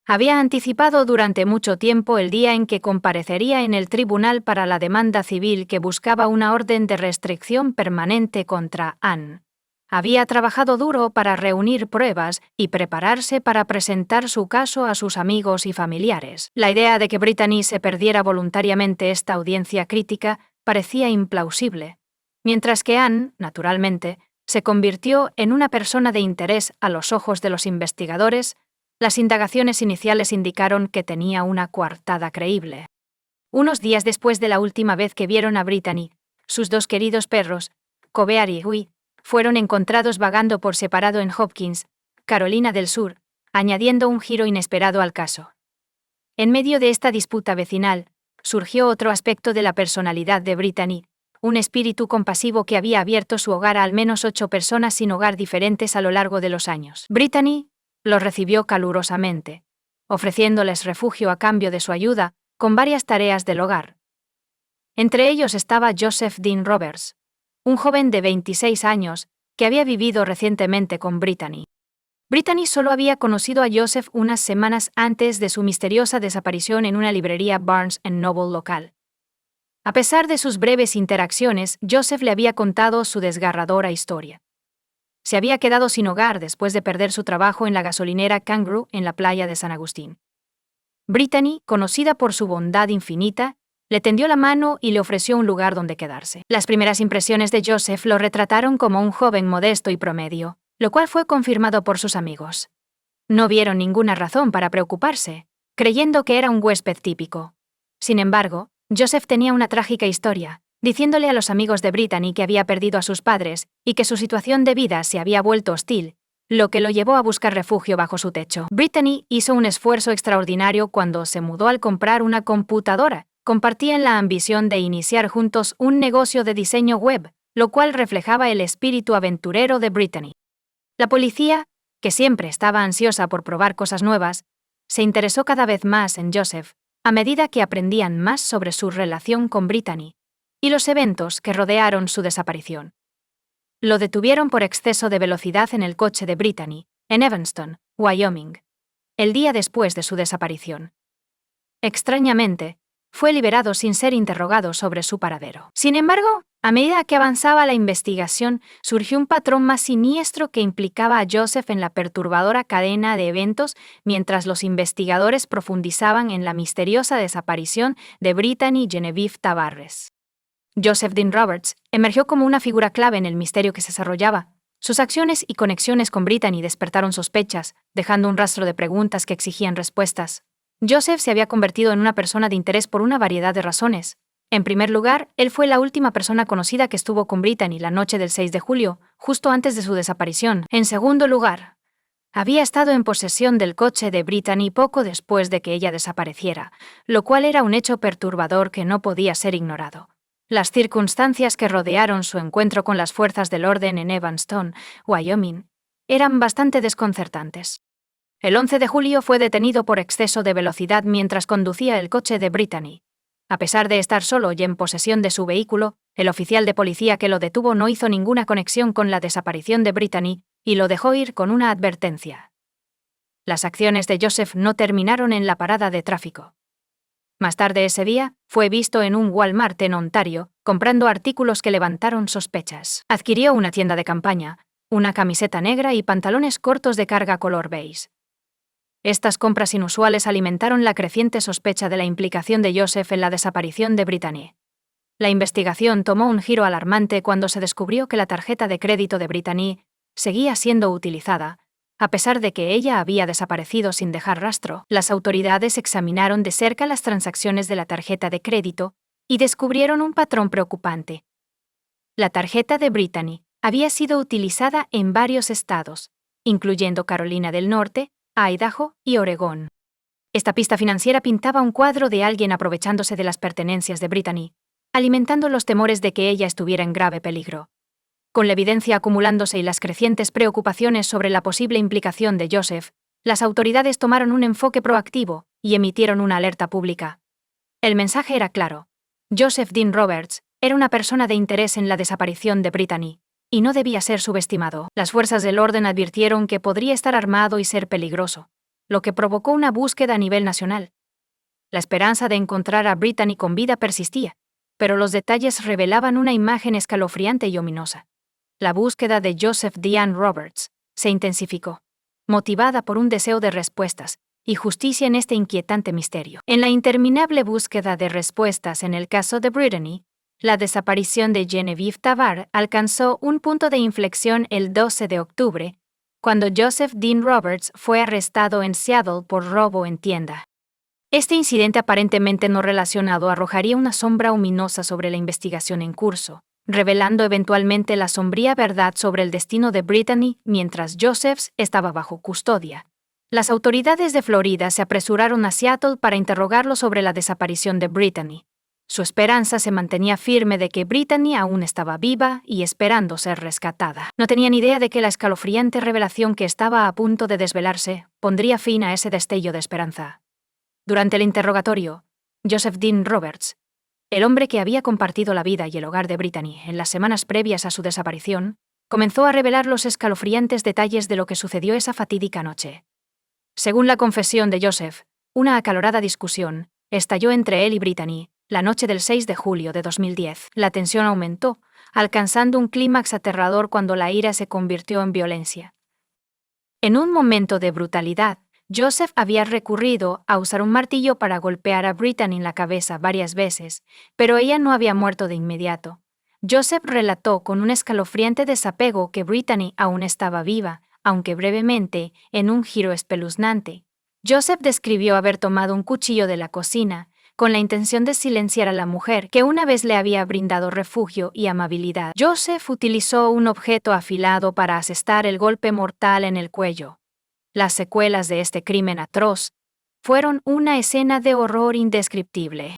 Había anticipado durante mucho tiempo el día en que comparecería en el tribunal para la demanda civil que buscaba una orden de restricción permanente contra Anne. Había trabajado duro para reunir pruebas y prepararse para presentar su caso a sus amigos y familiares. La idea de que Brittany se perdiera voluntariamente esta audiencia crítica parecía implausible, mientras que Anne, naturalmente, se convirtió en una persona de interés a los ojos de los investigadores. Las indagaciones iniciales indicaron que tenía una coartada creíble. Unos días después de la última vez que vieron a Brittany, sus dos queridos perros, Cobear y Yui, fueron encontrados vagando por separado en Hopkins, Carolina del Sur, añadiendo un giro inesperado al caso. En medio de esta disputa vecinal, surgió otro aspecto de la personalidad de Brittany, un espíritu compasivo que había abierto su hogar a al menos 8 personas sin hogar diferentes a lo largo de los años. Brittany los recibió calurosamente, ofreciéndoles refugio a cambio de su ayuda con varias tareas del hogar. Entre ellos estaba Joseph Dean Roberts, un joven de 26 años que había vivido recientemente con Brittany. Brittany solo había conocido a Joseph unas semanas antes de su misteriosa desaparición en una librería Barnes & Noble local. A pesar de sus breves interacciones, Joseph le había contado su desgarradora historia. Se había quedado sin hogar después de perder su trabajo en la gasolinera Kangaroo en la playa de San Agustín. Brittany, conocida por su bondad infinita, le tendió la mano y le ofreció un lugar donde quedarse. Las primeras impresiones de Joseph lo retrataron como un joven modesto y promedio, lo cual fue confirmado por sus amigos. No vieron ninguna razón para preocuparse, creyendo que era un huésped típico. Sin embargo, Joseph tenía una trágica historia, diciéndole a los amigos de Brittany que había perdido a sus padres y que su situación de vida se había vuelto hostil, lo que lo llevó a buscar refugio bajo su techo. Brittany hizo un esfuerzo extraordinario cuando se mudó al comprar una computadora compartían la ambición de iniciar juntos un negocio de diseño web, lo cual reflejaba el espíritu aventurero de Brittany. La policía, que siempre estaba ansiosa por probar cosas nuevas, se interesó cada vez más en Joseph, a medida que aprendían más sobre su relación con Brittany y los eventos que rodearon su desaparición. Lo detuvieron por exceso de velocidad en el coche de Brittany, en Evanston, Wyoming, el día después de su desaparición. Extrañamente, fue liberado sin ser interrogado sobre su paradero. Sin embargo, a medida que avanzaba la investigación, surgió un patrón más siniestro que implicaba a Joseph en la perturbadora cadena de eventos mientras los investigadores profundizaban en la misteriosa desaparición de Brittany Genevieve Tavares. Joseph Dean Roberts emergió como una figura clave en el misterio que se desarrollaba. Sus acciones y conexiones con Brittany despertaron sospechas, dejando un rastro de preguntas que exigían respuestas. Joseph se había convertido en una persona de interés por una variedad de razones. En primer lugar, él fue la última persona conocida que estuvo con Brittany la noche del 6 de julio, justo antes de su desaparición. En segundo lugar, había estado en posesión del coche de Brittany poco después de que ella desapareciera, lo cual era un hecho perturbador que no podía ser ignorado. Las circunstancias que rodearon su encuentro con las fuerzas del orden en Evanston, Wyoming, eran bastante desconcertantes. El 11 de julio fue detenido por exceso de velocidad mientras conducía el coche de Brittany. A pesar de estar solo y en posesión de su vehículo, el oficial de policía que lo detuvo no hizo ninguna conexión con la desaparición de Brittany y lo dejó ir con una advertencia. Las acciones de Joseph no terminaron en la parada de tráfico. Más tarde ese día, fue visto en un Walmart en Ontario, comprando artículos que levantaron sospechas. Adquirió una tienda de campaña, una camiseta negra y pantalones cortos de carga color beige. Estas compras inusuales alimentaron la creciente sospecha de la implicación de Joseph en la desaparición de Brittany. La investigación tomó un giro alarmante cuando se descubrió que la tarjeta de crédito de Brittany seguía siendo utilizada, a pesar de que ella había desaparecido sin dejar rastro. Las autoridades examinaron de cerca las transacciones de la tarjeta de crédito y descubrieron un patrón preocupante. La tarjeta de Brittany había sido utilizada en varios estados, incluyendo Carolina del Norte, Idaho y Oregón. Esta pista financiera pintaba un cuadro de alguien aprovechándose de las pertenencias de Brittany, alimentando los temores de que ella estuviera en grave peligro. Con la evidencia acumulándose y las crecientes preocupaciones sobre la posible implicación de Joseph, las autoridades tomaron un enfoque proactivo y emitieron una alerta pública. El mensaje era claro. Joseph Dean Roberts era una persona de interés en la desaparición de Brittany, y no debía ser subestimado. Las fuerzas del orden advirtieron que podría estar armado y ser peligroso, lo que provocó una búsqueda a nivel nacional. La esperanza de encontrar a Brittany con vida persistía, pero los detalles revelaban una imagen escalofriante y ominosa. La búsqueda de Joseph Dean Roberts se intensificó, motivada por un deseo de respuestas y justicia en este inquietante misterio. En la interminable búsqueda de respuestas en el caso de Brittany, la desaparición de Genevieve Tavares alcanzó un punto de inflexión el 12 de octubre, cuando Joseph Dean Roberts fue arrestado en Seattle por robo en tienda. Este incidente aparentemente no relacionado arrojaría una sombra ominosa sobre la investigación en curso, revelando eventualmente la sombría verdad sobre el destino de Brittany mientras Joseph estaba bajo custodia. Las autoridades de Florida se apresuraron a Seattle para interrogarlo sobre la desaparición de Brittany. Su esperanza se mantenía firme de que Brittany aún estaba viva y esperando ser rescatada. No tenían idea de que la escalofriante revelación que estaba a punto de desvelarse pondría fin a ese destello de esperanza. Durante el interrogatorio, Joseph Dean Roberts, el hombre que había compartido la vida y el hogar de Brittany en las semanas previas a su desaparición, comenzó a revelar los escalofriantes detalles de lo que sucedió esa fatídica noche. Según la confesión de Joseph, una acalorada discusión estalló entre él y Brittany la noche del 6 de julio de 2010. La tensión aumentó, alcanzando un clímax aterrador cuando la ira se convirtió en violencia. En un momento de brutalidad, Joseph había recurrido a usar un martillo para golpear a Brittany en la cabeza varias veces, pero ella no había muerto de inmediato. Joseph relató con un escalofriante desapego que Brittany aún estaba viva, aunque brevemente, en un giro espeluznante. Joseph describió haber tomado un cuchillo de la cocina, con la intención de silenciar a la mujer que una vez le había brindado refugio y amabilidad. Joseph utilizó un objeto afilado para asestar el golpe mortal en el cuello. Las secuelas de este crimen atroz fueron una escena de horror indescriptible.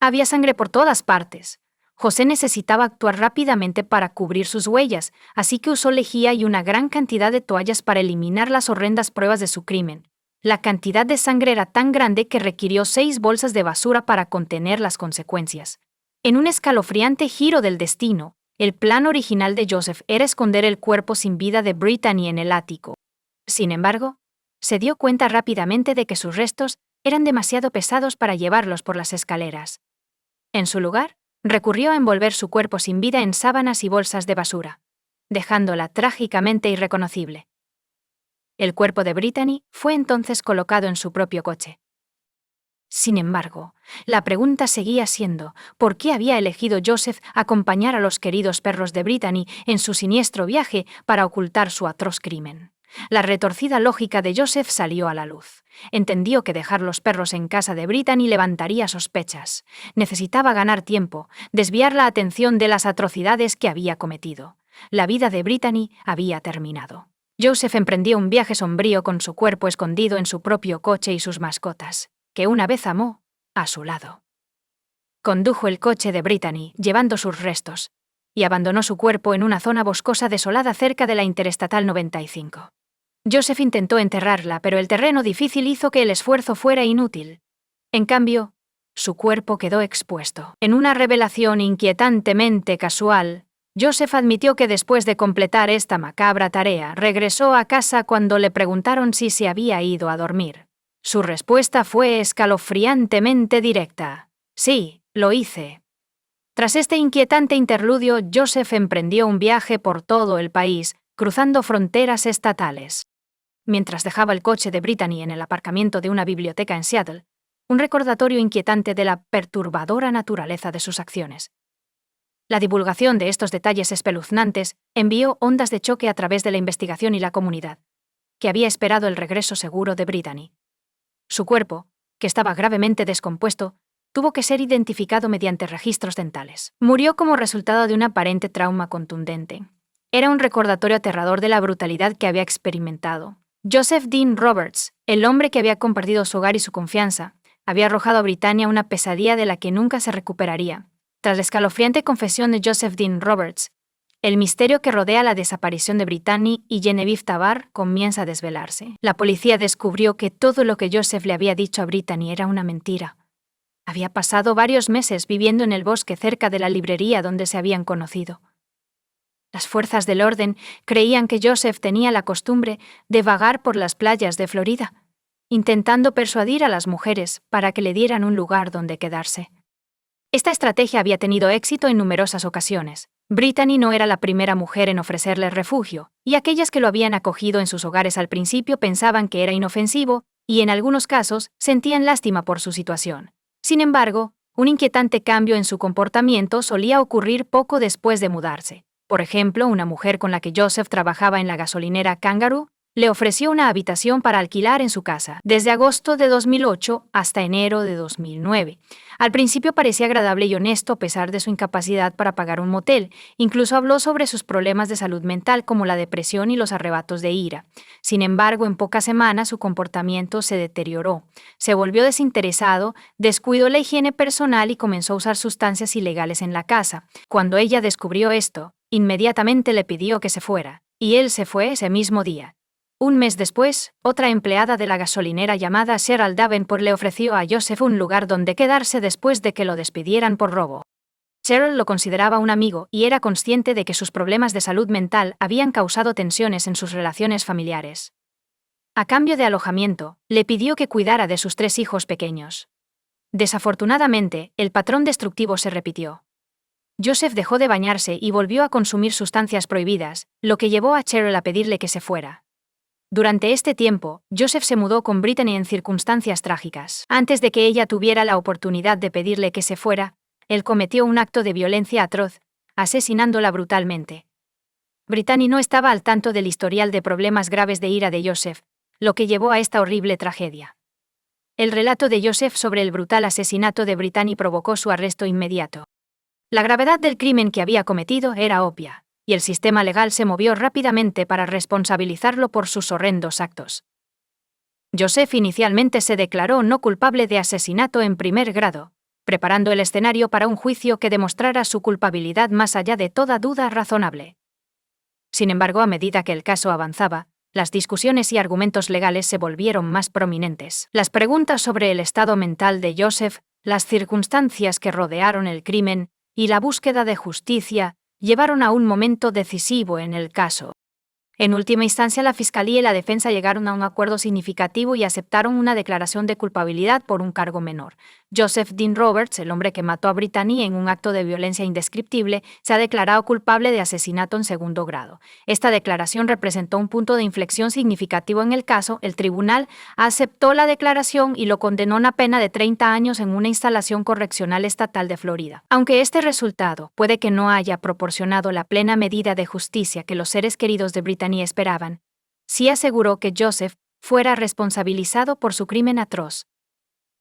Había sangre por todas partes. José necesitaba actuar rápidamente para cubrir sus huellas, así que usó lejía y una gran cantidad de toallas para eliminar las horrendas pruebas de su crimen. La cantidad de sangre era tan grande que requirió 6 bolsas de basura para contener las consecuencias. En un escalofriante giro del destino, el plan original de Joseph era esconder el cuerpo sin vida de Brittany en el ático. Sin embargo, se dio cuenta rápidamente de que sus restos eran demasiado pesados para llevarlos por las escaleras. En su lugar, recurrió a envolver su cuerpo sin vida en sábanas y bolsas de basura, dejándola trágicamente irreconocible. El cuerpo de Brittany fue entonces colocado en su propio coche. Sin embargo, la pregunta seguía siendo, ¿por qué había elegido Joseph acompañar a los queridos perros de Brittany en su siniestro viaje para ocultar su atroz crimen? La retorcida lógica de Joseph salió a la luz. Entendió que dejar los perros en casa de Brittany levantaría sospechas. Necesitaba ganar tiempo, desviar la atención de las atrocidades que había cometido. La vida de Brittany había terminado. Joseph emprendió un viaje sombrío con su cuerpo escondido en su propio coche y sus mascotas, que una vez amó, a su lado. Condujo el coche de Brittany, llevando sus restos, y abandonó su cuerpo en una zona boscosa desolada cerca de la Interestatal 95. Joseph intentó enterrarla, pero el terreno difícil hizo que el esfuerzo fuera inútil. En cambio, su cuerpo quedó expuesto. En una revelación inquietantemente casual, Joseph admitió que después de completar esta macabra tarea, regresó a casa cuando le preguntaron si se había ido a dormir. Su respuesta fue escalofriantemente directa. Sí, lo hice. Tras este inquietante interludio, Joseph emprendió un viaje por todo el país, cruzando fronteras estatales. Mientras dejaba el coche de Brittany en el aparcamiento de una biblioteca en Seattle, un recordatorio inquietante de la perturbadora naturaleza de sus acciones. La divulgación de estos detalles espeluznantes envió ondas de choque a través de la investigación y la comunidad, que había esperado el regreso seguro de Brittany. Su cuerpo, que estaba gravemente descompuesto, tuvo que ser identificado mediante registros dentales. Murió como resultado de un aparente trauma contundente. Era un recordatorio aterrador de la brutalidad que había experimentado. Joseph Dean Roberts, el hombre que había compartido su hogar y su confianza, había arrojado a Brittany a una pesadilla de la que nunca se recuperaría. Tras la escalofriante confesión de Joseph Dean Roberts, el misterio que rodea la desaparición de Brittany y Genevieve Tabar comienza a desvelarse. La policía descubrió que todo lo que Joseph le había dicho a Brittany era una mentira. Había pasado varios meses viviendo en el bosque cerca de la librería donde se habían conocido. Las fuerzas del orden creían que Joseph tenía la costumbre de vagar por las playas de Florida, intentando persuadir a las mujeres para que le dieran un lugar donde quedarse. Esta estrategia había tenido éxito en numerosas ocasiones. Brittany no era la primera mujer en ofrecerle refugio, y aquellas que lo habían acogido en sus hogares al principio pensaban que era inofensivo y en algunos casos sentían lástima por su situación. Sin embargo, un inquietante cambio en su comportamiento solía ocurrir poco después de mudarse. Por ejemplo, una mujer con la que Joseph trabajaba en la gasolinera Kangaroo le ofreció una habitación para alquilar en su casa, desde agosto de 2008 hasta enero de 2009. Al principio parecía agradable y honesto a pesar de su incapacidad para pagar un motel. Incluso habló sobre sus problemas de salud mental como la depresión y los arrebatos de ira. Sin embargo, en pocas semanas su comportamiento se deterioró. Se volvió desinteresado, descuidó la higiene personal y comenzó a usar sustancias ilegales en la casa. Cuando ella descubrió esto, inmediatamente le pidió que se fuera, y él se fue ese mismo día. Un mes después, otra empleada de la gasolinera llamada Cheryl Davenport le ofreció a Joseph un lugar donde quedarse después de que lo despidieran por robo. Cheryl lo consideraba un amigo y era consciente de que sus problemas de salud mental habían causado tensiones en sus relaciones familiares. A cambio de alojamiento, le pidió que cuidara de sus 3 hijos pequeños. Desafortunadamente, el patrón destructivo se repitió. Joseph dejó de bañarse y volvió a consumir sustancias prohibidas, lo que llevó a Cheryl a pedirle que se fuera. Durante este tiempo, Joseph se mudó con Brittany en circunstancias trágicas. Antes de que ella tuviera la oportunidad de pedirle que se fuera, él cometió un acto de violencia atroz, asesinándola brutalmente. Brittany no estaba al tanto del historial de problemas graves de ira de Joseph, lo que llevó a esta horrible tragedia. El relato de Joseph sobre el brutal asesinato de Brittany provocó su arresto inmediato. La gravedad del crimen que había cometido era obvia, y el sistema legal se movió rápidamente para responsabilizarlo por sus horrendos actos. Joseph inicialmente se declaró no culpable de asesinato en primer grado, preparando el escenario para un juicio que demostrara su culpabilidad más allá de toda duda razonable. Sin embargo, a medida que el caso avanzaba, las discusiones y argumentos legales se volvieron más prominentes. Las preguntas sobre el estado mental de Joseph, las circunstancias que rodearon el crimen y la búsqueda de justicia llevaron a un momento decisivo en el caso. En última instancia, la Fiscalía y la defensa llegaron a un acuerdo significativo y aceptaron una declaración de culpabilidad por un cargo menor. Joseph Dean Roberts, el hombre que mató a Brittany en un acto de violencia indescriptible, se ha declarado culpable de asesinato en segundo grado. Esta declaración representó un punto de inflexión significativo en el caso. El tribunal aceptó la declaración y lo condenó a una pena de 30 años en una instalación correccional estatal de Florida. Aunque este resultado puede que no haya proporcionado la plena medida de justicia que los seres queridos de Brittany esperaban, sí aseguró que Joseph fuera responsabilizado por su crimen atroz.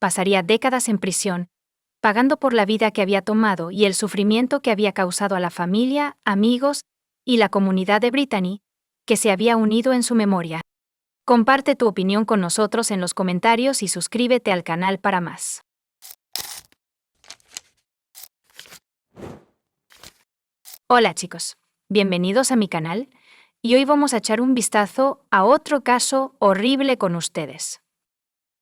Pasaría décadas en prisión, pagando por la vida que había tomado y el sufrimiento que había causado a la familia, amigos y la comunidad de Brittany, que se había unido en su memoria. Comparte tu opinión con nosotros en los comentarios y suscríbete al canal para más. Hola chicos, bienvenidos a mi canal. Y hoy vamos a echar un vistazo a otro caso horrible con ustedes.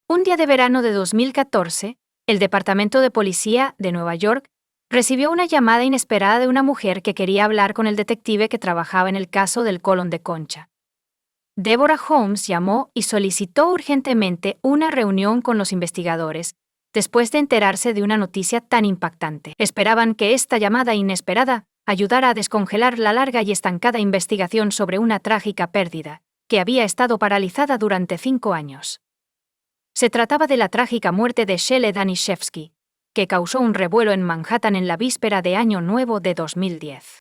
Un día de verano de 2014, el Departamento de Policía de Nueva York recibió una llamada inesperada de una mujer que quería hablar con el detective que trabajaba en el caso del colon de Concha. Deborah Holmes llamó y solicitó urgentemente una reunión con los investigadores, después de enterarse de una noticia tan impactante. Esperaban que esta llamada inesperada ayudara a descongelar la larga y estancada investigación sobre una trágica pérdida, que había estado paralizada durante 5 años. Se trataba de la trágica muerte de Shelley Danishefsky, que causó un revuelo en Manhattan en la víspera de Año Nuevo de 2010.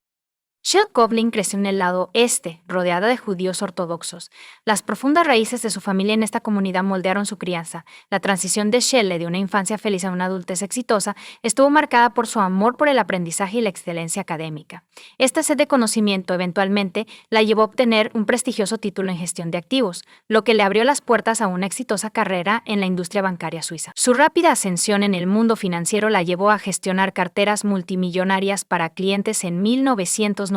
Shelley Coughlin creció en el lado este, rodeada de judíos ortodoxos. Las profundas raíces de su familia en esta comunidad moldearon su crianza. La transición de Shelley de una infancia feliz a una adultez exitosa estuvo marcada por su amor por el aprendizaje y la excelencia académica. Esta sed de conocimiento eventualmente la llevó a obtener un prestigioso título en gestión de activos, lo que le abrió las puertas a una exitosa carrera en la industria bancaria suiza. Su rápida ascensión en el mundo financiero la llevó a gestionar carteras multimillonarias para clientes en 1998.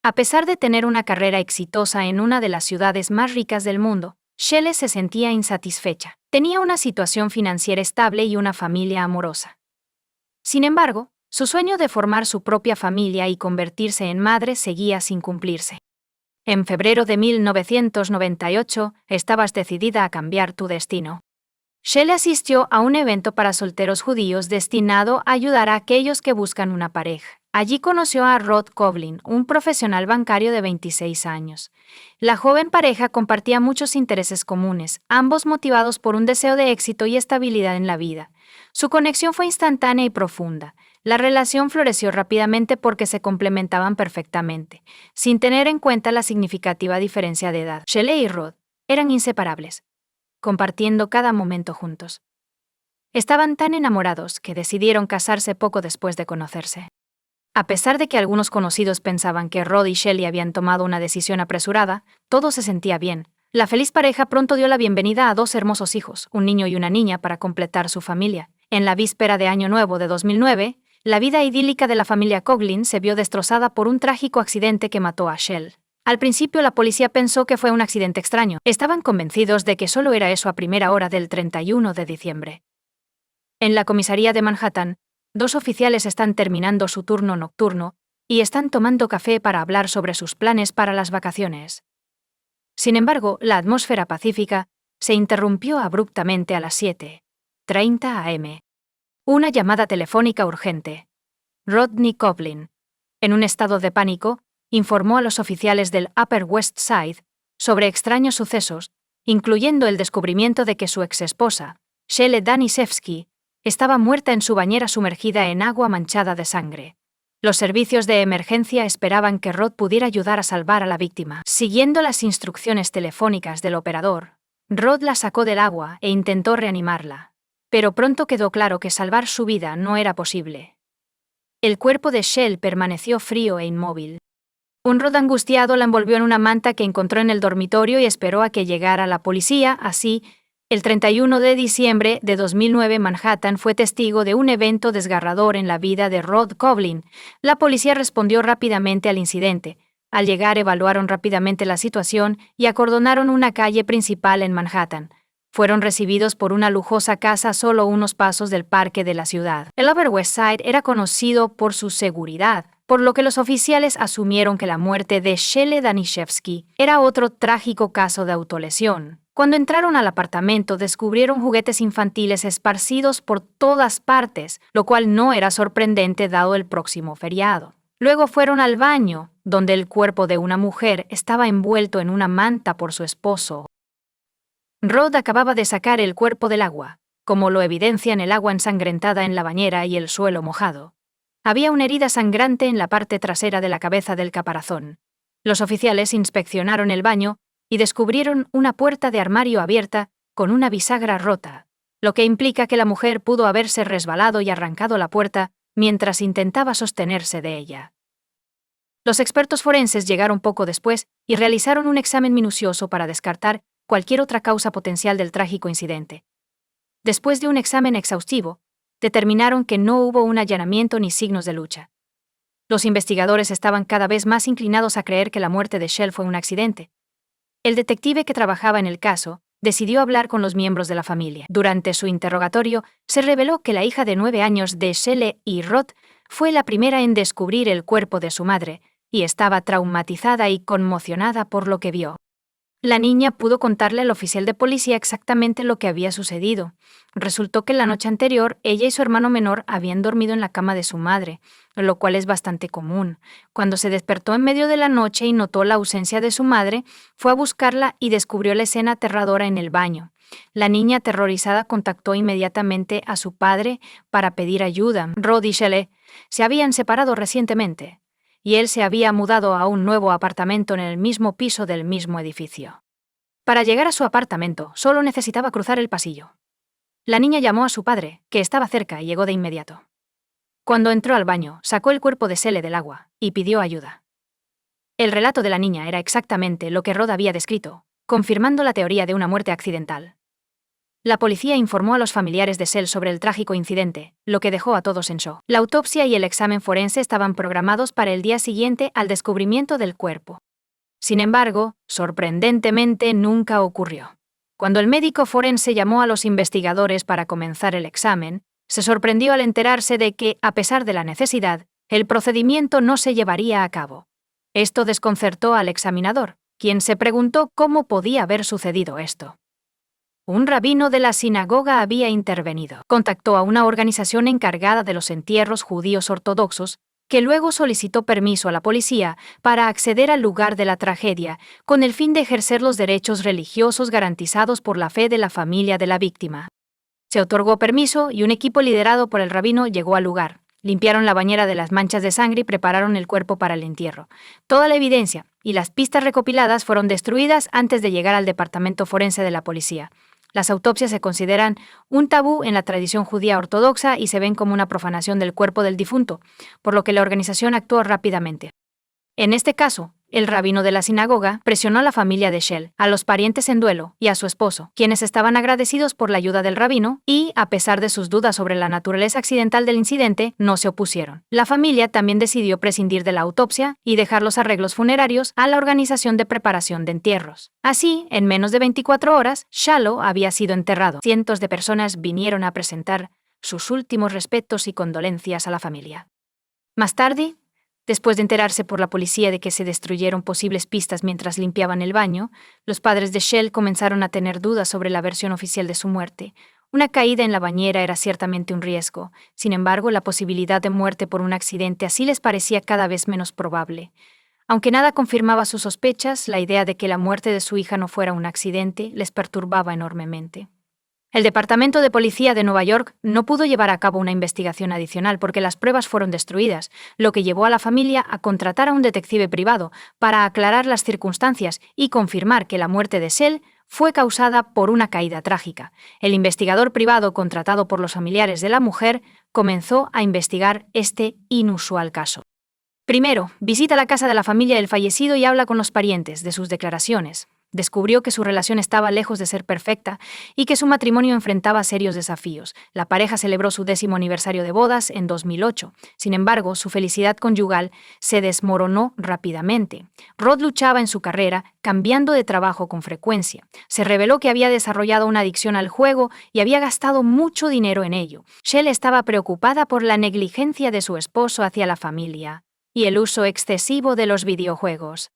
A pesar de tener una carrera exitosa en una de las ciudades más ricas del mundo, Shelley se sentía insatisfecha. Tenía una situación financiera estable y una familia amorosa. Sin embargo, su sueño de formar su propia familia y convertirse en madre seguía sin cumplirse. En febrero de 1998, estabas decidida a cambiar tu destino. Shelley asistió a un evento para solteros judíos destinado a ayudar a aquellos que buscan una pareja. Allí conoció a Rod Coughlin, un profesional bancario de 26 años. La joven pareja compartía muchos intereses comunes, ambos motivados por un deseo de éxito y estabilidad en la vida. Su conexión fue instantánea y profunda. La relación floreció rápidamente porque se complementaban perfectamente, sin tener en cuenta la significativa diferencia de edad. Shelley y Rod eran inseparables, compartiendo cada momento juntos. Estaban tan enamorados que decidieron casarse poco después de conocerse. A pesar de que algunos conocidos pensaban que Rod y Shelley habían tomado una decisión apresurada, todo se sentía bien. La feliz pareja pronto dio la bienvenida a 2 hermosos hijos, un niño y una niña, para completar su familia. En la víspera de Año Nuevo de 2009, la vida idílica de la familia Coughlin se vio destrozada por un trágico accidente que mató a Shelley. Al principio la policía pensó que fue un accidente extraño. Estaban convencidos de que solo era eso a primera hora del 31 de diciembre. En la comisaría de Manhattan, 2 oficiales están terminando su turno nocturno y están tomando café para hablar sobre sus planes para las vacaciones. Sin embargo, la atmósfera pacífica se interrumpió abruptamente a las 7:30 am. Una llamada telefónica urgente. Rodney Coughlin, en un estado de pánico, informó a los oficiales del Upper West Side sobre extraños sucesos, incluyendo el descubrimiento de que su exesposa, Shelley Danishefsky, estaba muerta en su bañera sumergida en agua manchada de sangre. Los servicios de emergencia esperaban que Rod pudiera ayudar a salvar a la víctima. Siguiendo las instrucciones telefónicas del operador, Rod la sacó del agua e intentó reanimarla. Pero pronto quedó claro que salvar su vida no era posible. El cuerpo de Shelley permaneció frío e inmóvil. Un Rod angustiado la envolvió en una manta que encontró en el dormitorio y esperó a que llegara la policía. Así, El 31 de diciembre de 2009, Manhattan fue testigo de un evento desgarrador en la vida de Rod Coughlin. La policía respondió rápidamente al incidente. Al llegar, evaluaron rápidamente la situación y acordonaron una calle principal en Manhattan. Fueron recibidos por una lujosa casa a solo unos pasos del parque de la ciudad. El Upper West Side era conocido por su seguridad, por lo que los oficiales asumieron que la muerte de Shelley Danishevsky era otro trágico caso de autolesión. Cuando entraron al apartamento, descubrieron juguetes infantiles esparcidos por todas partes, lo cual no era sorprendente dado el próximo feriado. Luego fueron al baño, donde el cuerpo de una mujer estaba envuelto en una manta por su esposo. Rod acababa de sacar el cuerpo del agua, como lo evidencian el agua ensangrentada en la bañera y el suelo mojado. Había una herida sangrante en la parte trasera de la cabeza del caparazón. Los oficiales inspeccionaron el baño y descubrieron una puerta de armario abierta con una bisagra rota, lo que implica que la mujer pudo haberse resbalado y arrancado la puerta mientras intentaba sostenerse de ella. Los expertos forenses llegaron poco después y realizaron un examen minucioso para descartar cualquier otra causa potencial del trágico incidente. Después de un examen exhaustivo, determinaron que no hubo un allanamiento ni signos de lucha. Los investigadores estaban cada vez más inclinados a creer que la muerte de Shell fue un accidente. El detective que trabajaba en el caso decidió hablar con los miembros de la familia. Durante su interrogatorio, se reveló que la hija de 9 años de Shelley y Rod fue la primera en descubrir el cuerpo de su madre y estaba traumatizada y conmocionada por lo que vio. La niña pudo contarle al oficial de policía exactamente lo que había sucedido. Resultó que la noche anterior, ella y su hermano menor habían dormido en la cama de su madre, lo cual es bastante común. Cuando se despertó en medio de la noche y notó la ausencia de su madre, fue a buscarla y descubrió la escena aterradora en el baño. La niña, aterrorizada, contactó inmediatamente a su padre para pedir ayuda. Rod y Shelley se habían separado recientemente, y él se había mudado a un nuevo apartamento en el mismo piso del mismo edificio. Para llegar a su apartamento, solo necesitaba cruzar el pasillo. La niña llamó a su padre, que estaba cerca, y llegó de inmediato. Cuando entró al baño, sacó el cuerpo de Shelley del agua y pidió ayuda. El relato de la niña era exactamente lo que Rod había descrito, confirmando la teoría de una muerte accidental. La policía informó a los familiares de Shell sobre el trágico incidente, lo que dejó a todos en shock. La autopsia y el examen forense estaban programados para el día siguiente al descubrimiento del cuerpo. Sin embargo, sorprendentemente nunca ocurrió. Cuando el médico forense llamó a los investigadores para comenzar el examen, se sorprendió al enterarse de que, a pesar de la necesidad, el procedimiento no se llevaría a cabo. Esto desconcertó al examinador, quien se preguntó cómo podía haber sucedido esto. Un rabino de la sinagoga había intervenido. Contactó a una organización encargada de los entierros judíos ortodoxos, que luego solicitó permiso a la policía para acceder al lugar de la tragedia, con el fin de ejercer los derechos religiosos garantizados por la fe de la familia de la víctima. Se otorgó permiso y un equipo liderado por el rabino llegó al lugar. Limpiaron la bañera de las manchas de sangre y prepararon el cuerpo para el entierro. Toda la evidencia y las pistas recopiladas fueron destruidas antes de llegar al departamento forense de la policía. Las autopsias se consideran un tabú en la tradición judía ortodoxa y se ven como una profanación del cuerpo del difunto, por lo que la organización actuó rápidamente. En este caso, el rabino de la sinagoga presionó a la familia de Shell, a los parientes en duelo y a su esposo, quienes estaban agradecidos por la ayuda del rabino y, a pesar de sus dudas sobre la naturaleza accidental del incidente, no se opusieron. La familia también decidió prescindir de la autopsia y dejar los arreglos funerarios a la organización de preparación de entierros. Así, en menos de 24 horas, Shallow había sido enterrado. Cientos de personas vinieron a presentar sus últimos respetos y condolencias a la familia. Más tarde, después de enterarse por la policía de que se destruyeron posibles pistas mientras limpiaban el baño, los padres de Shell comenzaron a tener dudas sobre la versión oficial de su muerte. Una caída en la bañera era ciertamente un riesgo. Sin embargo, la posibilidad de muerte por un accidente así les parecía cada vez menos probable. Aunque nada confirmaba sus sospechas, la idea de que la muerte de su hija no fuera un accidente les perturbaba enormemente. El Departamento de Policía de Nueva York no pudo llevar a cabo una investigación adicional porque las pruebas fueron destruidas, lo que llevó a la familia a contratar a un detective privado para aclarar las circunstancias y confirmar que la muerte de Shell fue causada por una caída trágica. El investigador privado contratado por los familiares de la mujer comenzó a investigar este inusual caso. Primero, visita la casa de la familia del fallecido y habla con los parientes de sus declaraciones. Descubrió que su relación estaba lejos de ser perfecta y que su matrimonio enfrentaba serios desafíos. La pareja celebró su 10º aniversario de bodas en 2008. Sin embargo, su felicidad conyugal se desmoronó rápidamente. Rod luchaba en su carrera, cambiando de trabajo con frecuencia. Se reveló que había desarrollado una adicción al juego y había gastado mucho dinero en ello. Shell estaba preocupada por la negligencia de su esposo hacia la familia y el uso excesivo de los videojuegos.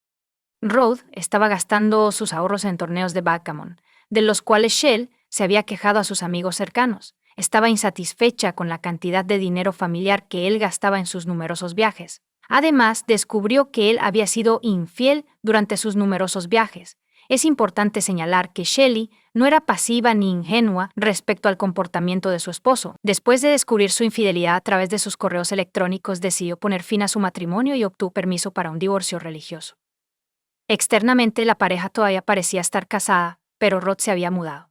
Rod estaba gastando sus ahorros en torneos de backgammon, de los cuales Shell se había quejado a sus amigos cercanos. Estaba insatisfecha con la cantidad de dinero familiar que él gastaba en sus numerosos viajes. Además, descubrió que él había sido infiel durante sus numerosos viajes. Es importante señalar que Shelley no era pasiva ni ingenua respecto al comportamiento de su esposo. Después de descubrir su infidelidad a través de sus correos electrónicos, decidió poner fin a su matrimonio y obtuvo permiso para un divorcio religioso. Externamente, la pareja todavía parecía estar casada, pero Rod se había mudado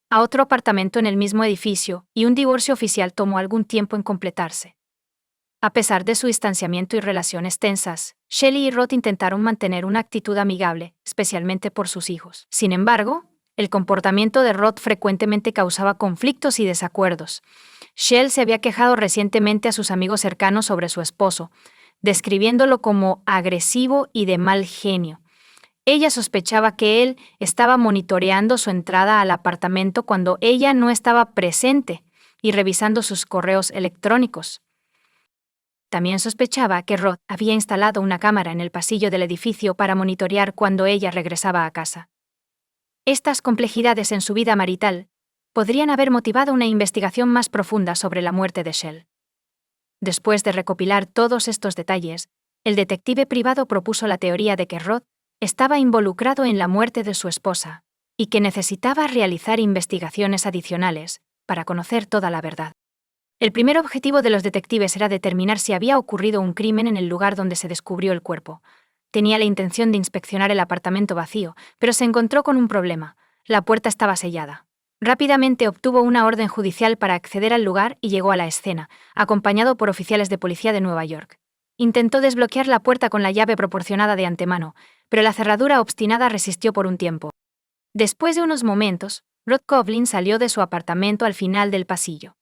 a otro apartamento en el mismo edificio y un divorcio oficial tomó algún tiempo en completarse. A pesar de su distanciamiento y relaciones tensas, Shelley y Rod intentaron mantener una actitud amigable, especialmente por sus hijos. Sin embargo, el comportamiento de Rod frecuentemente causaba conflictos y desacuerdos. Shell se había quejado recientemente a sus amigos cercanos sobre su esposo, describiéndolo como agresivo y de mal genio. Ella sospechaba que él estaba monitoreando su entrada al apartamento cuando ella no estaba presente y revisando sus correos electrónicos. También sospechaba que Rod había instalado una cámara en el pasillo del edificio para monitorear cuando ella regresaba a casa. Estas complejidades en su vida marital podrían haber motivado una investigación más profunda sobre la muerte de Shell. Después de recopilar todos estos detalles, el detective privado propuso la teoría de que Rod estaba involucrado en la muerte de su esposa y que necesitaba realizar investigaciones adicionales para conocer toda la verdad. El primer objetivo de los detectives era determinar si había ocurrido un crimen en el lugar donde se descubrió el cuerpo. Tenía la intención de inspeccionar el apartamento vacío, pero se encontró con un problema. La puerta estaba sellada. Rápidamente obtuvo una orden judicial para acceder al lugar y llegó a la escena, acompañado por oficiales de policía de Nueva York. Intentó desbloquear la puerta con la llave proporcionada de antemano, pero la cerradura obstinada resistió por un tiempo. Después de unos momentos, Rod Coughlin salió de su apartamento al final del pasillo.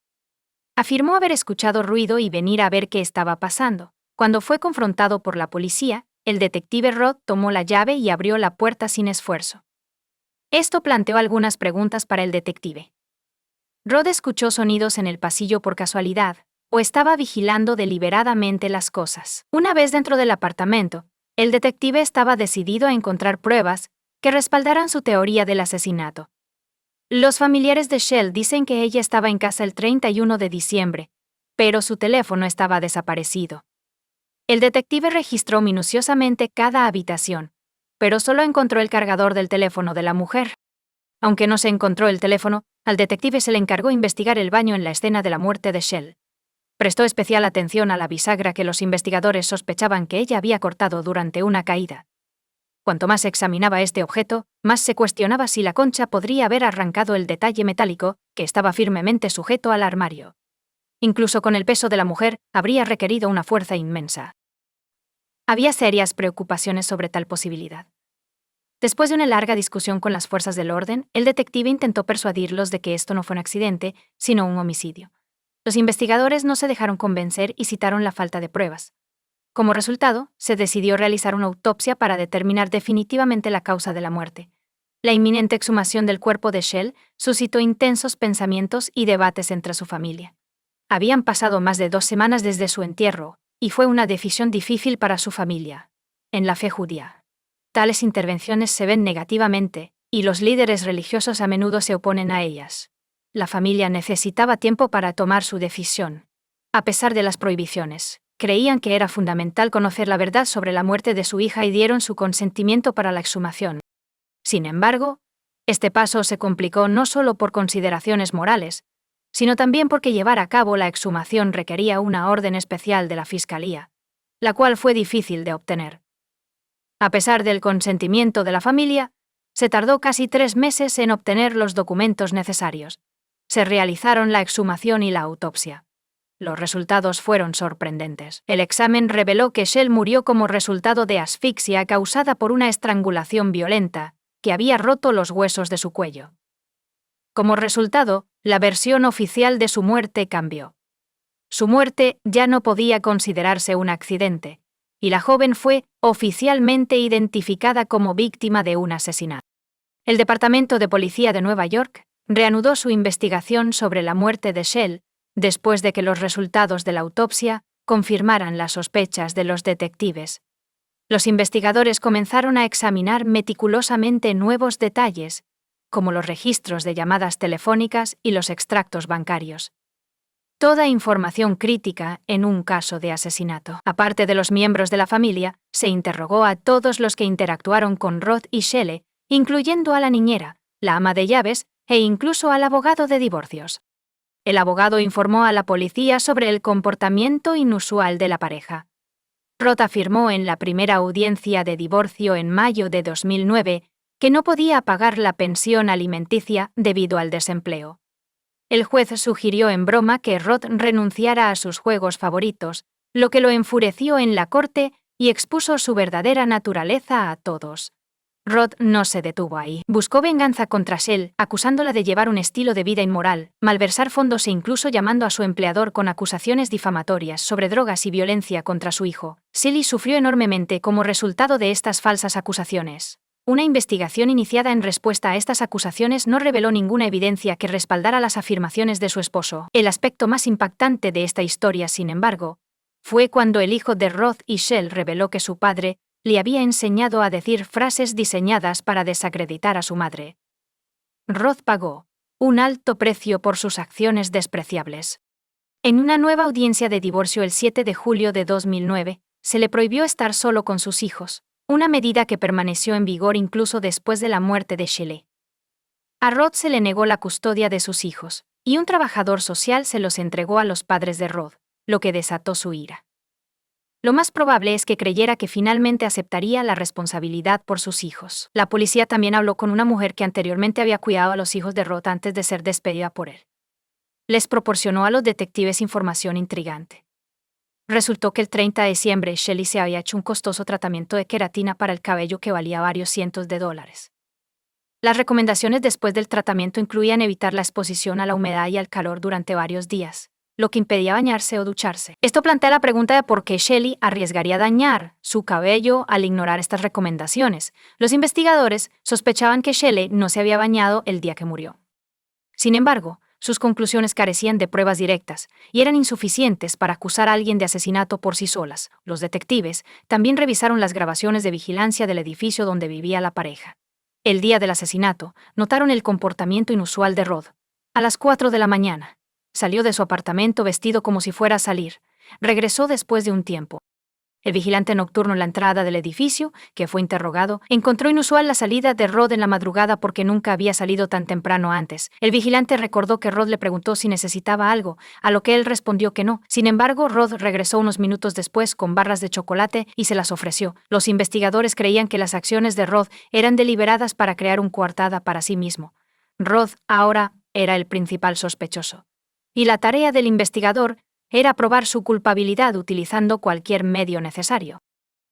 Afirmó haber escuchado ruido y venir a ver qué estaba pasando. Cuando fue confrontado por la policía, el detective Rod tomó la llave y abrió la puerta sin esfuerzo. Esto planteó algunas preguntas para el detective. Rod escuchó sonidos en el pasillo por casualidad, o estaba vigilando deliberadamente las cosas. Una vez dentro del apartamento, el detective estaba decidido a encontrar pruebas que respaldaran su teoría del asesinato. Los familiares de Shell dicen que ella estaba en casa el 31 de diciembre, pero su teléfono estaba desaparecido. El detective registró minuciosamente cada habitación, pero solo encontró el cargador del teléfono de la mujer. Aunque no se encontró el teléfono, al detective se le encargó investigar el baño en la escena de la muerte de Shell. Prestó especial atención a la bisagra que los investigadores sospechaban que ella había cortado durante una caída. Cuanto más examinaba este objeto, más se cuestionaba si la concha podría haber arrancado el detalle metálico que estaba firmemente sujeto al armario. Incluso con el peso de la mujer, habría requerido una fuerza inmensa. Había serias preocupaciones sobre tal posibilidad. Después de una larga discusión con las fuerzas del orden, el detective intentó persuadirlos de que esto no fue un accidente, sino un homicidio. Los investigadores no se dejaron convencer y citaron la falta de pruebas. Como resultado, se decidió realizar una autopsia para determinar definitivamente la causa de la muerte. La inminente exhumación del cuerpo de Shell suscitó intensos pensamientos y debates entre su familia. Habían pasado más de 2 semanas desde su entierro, y fue una decisión difícil para su familia. En la fe judía, tales intervenciones se ven negativamente, y los líderes religiosos a menudo se oponen a ellas. La familia necesitaba tiempo para tomar su decisión. A pesar de las prohibiciones, creían que era fundamental conocer la verdad sobre la muerte de su hija y dieron su consentimiento para la exhumación. Sin embargo, este paso se complicó no solo por consideraciones morales, sino también porque llevar a cabo la exhumación requería una orden especial de la Fiscalía, la cual fue difícil de obtener. A pesar del consentimiento de la familia, se tardó casi 3 meses en obtener los documentos necesarios. Se realizaron la exhumación y la autopsia. Los resultados fueron sorprendentes. El examen reveló que Shell murió como resultado de asfixia causada por una estrangulación violenta que había roto los huesos de su cuello. Como resultado, la versión oficial de su muerte cambió. Su muerte ya no podía considerarse un accidente, y la joven fue oficialmente identificada como víctima de un asesinato. El Departamento de Policía de Nueva York reanudó su investigación sobre la muerte de Shell después de que los resultados de la autopsia confirmaran las sospechas de los detectives. Los investigadores comenzaron a examinar meticulosamente nuevos detalles, como los registros de llamadas telefónicas y los extractos bancarios. Toda información crítica en un caso de asesinato. Aparte de los miembros de la familia, se interrogó a todos los que interactuaron con Roth y Shelley, incluyendo a la niñera, la ama de llaves e incluso al abogado de divorcios. El abogado informó a la policía sobre el comportamiento inusual de la pareja. Roth afirmó en la primera audiencia de divorcio en mayo de 2009 que no podía pagar la pensión alimenticia debido al desempleo. El juez sugirió en broma que Roth renunciara a sus juegos favoritos, lo que lo enfureció en la corte y expuso su verdadera naturaleza a todos. Roth no se detuvo ahí. Buscó venganza contra Shell, acusándola de llevar un estilo de vida inmoral, malversar fondos e incluso llamando a su empleador con acusaciones difamatorias sobre drogas y violencia contra su hijo. Shelley sufrió enormemente como resultado de estas falsas acusaciones. Una investigación iniciada en respuesta a estas acusaciones no reveló ninguna evidencia que respaldara las afirmaciones de su esposo. El aspecto más impactante de esta historia, sin embargo, fue cuando el hijo de Roth y Shell reveló que su padre le había enseñado a decir frases diseñadas para desacreditar a su madre. Roth pagó un alto precio por sus acciones despreciables. En una nueva audiencia de divorcio el 7 de julio de 2009, se le prohibió estar solo con sus hijos, una medida que permaneció en vigor incluso después de la muerte de Shelley. A Roth se le negó la custodia de sus hijos, y un trabajador social se los entregó a los padres de Roth, lo que desató su ira. Lo más probable es que creyera que finalmente aceptaría la responsabilidad por sus hijos. La policía también habló con una mujer que anteriormente había cuidado a los hijos de Roth antes de ser despedida por él. Les proporcionó a los detectives información intrigante. Resultó que el 30 de diciembre Shelley se había hecho un costoso tratamiento de queratina para el cabello que valía varios cientos de dólares. Las recomendaciones después del tratamiento incluían evitar la exposición a la humedad y al calor durante varios días, lo que impedía bañarse o ducharse. Esto plantea la pregunta de por qué Shelley arriesgaría dañar su cabello al ignorar estas recomendaciones. Los investigadores sospechaban que Shelley no se había bañado el día que murió. Sin embargo, sus conclusiones carecían de pruebas directas y eran insuficientes para acusar a alguien de asesinato por sí solas. Los detectives también revisaron las grabaciones de vigilancia del edificio donde vivía la pareja. El día del asesinato, notaron el comportamiento inusual de Roth. A las 4 de la mañana, salió de su apartamento vestido como si fuera a salir. Regresó después de un tiempo. El vigilante nocturno en la entrada del edificio, que fue interrogado, encontró inusual la salida de Roth en la madrugada porque nunca había salido tan temprano antes. El vigilante recordó que Roth le preguntó si necesitaba algo, a lo que él respondió que no. Sin embargo, Roth regresó unos minutos después con barras de chocolate y se las ofreció. Los investigadores creían que las acciones de Roth eran deliberadas para crear una coartada para sí mismo. Roth ahora era el principal sospechoso. Y la tarea del investigador era probar su culpabilidad utilizando cualquier medio necesario.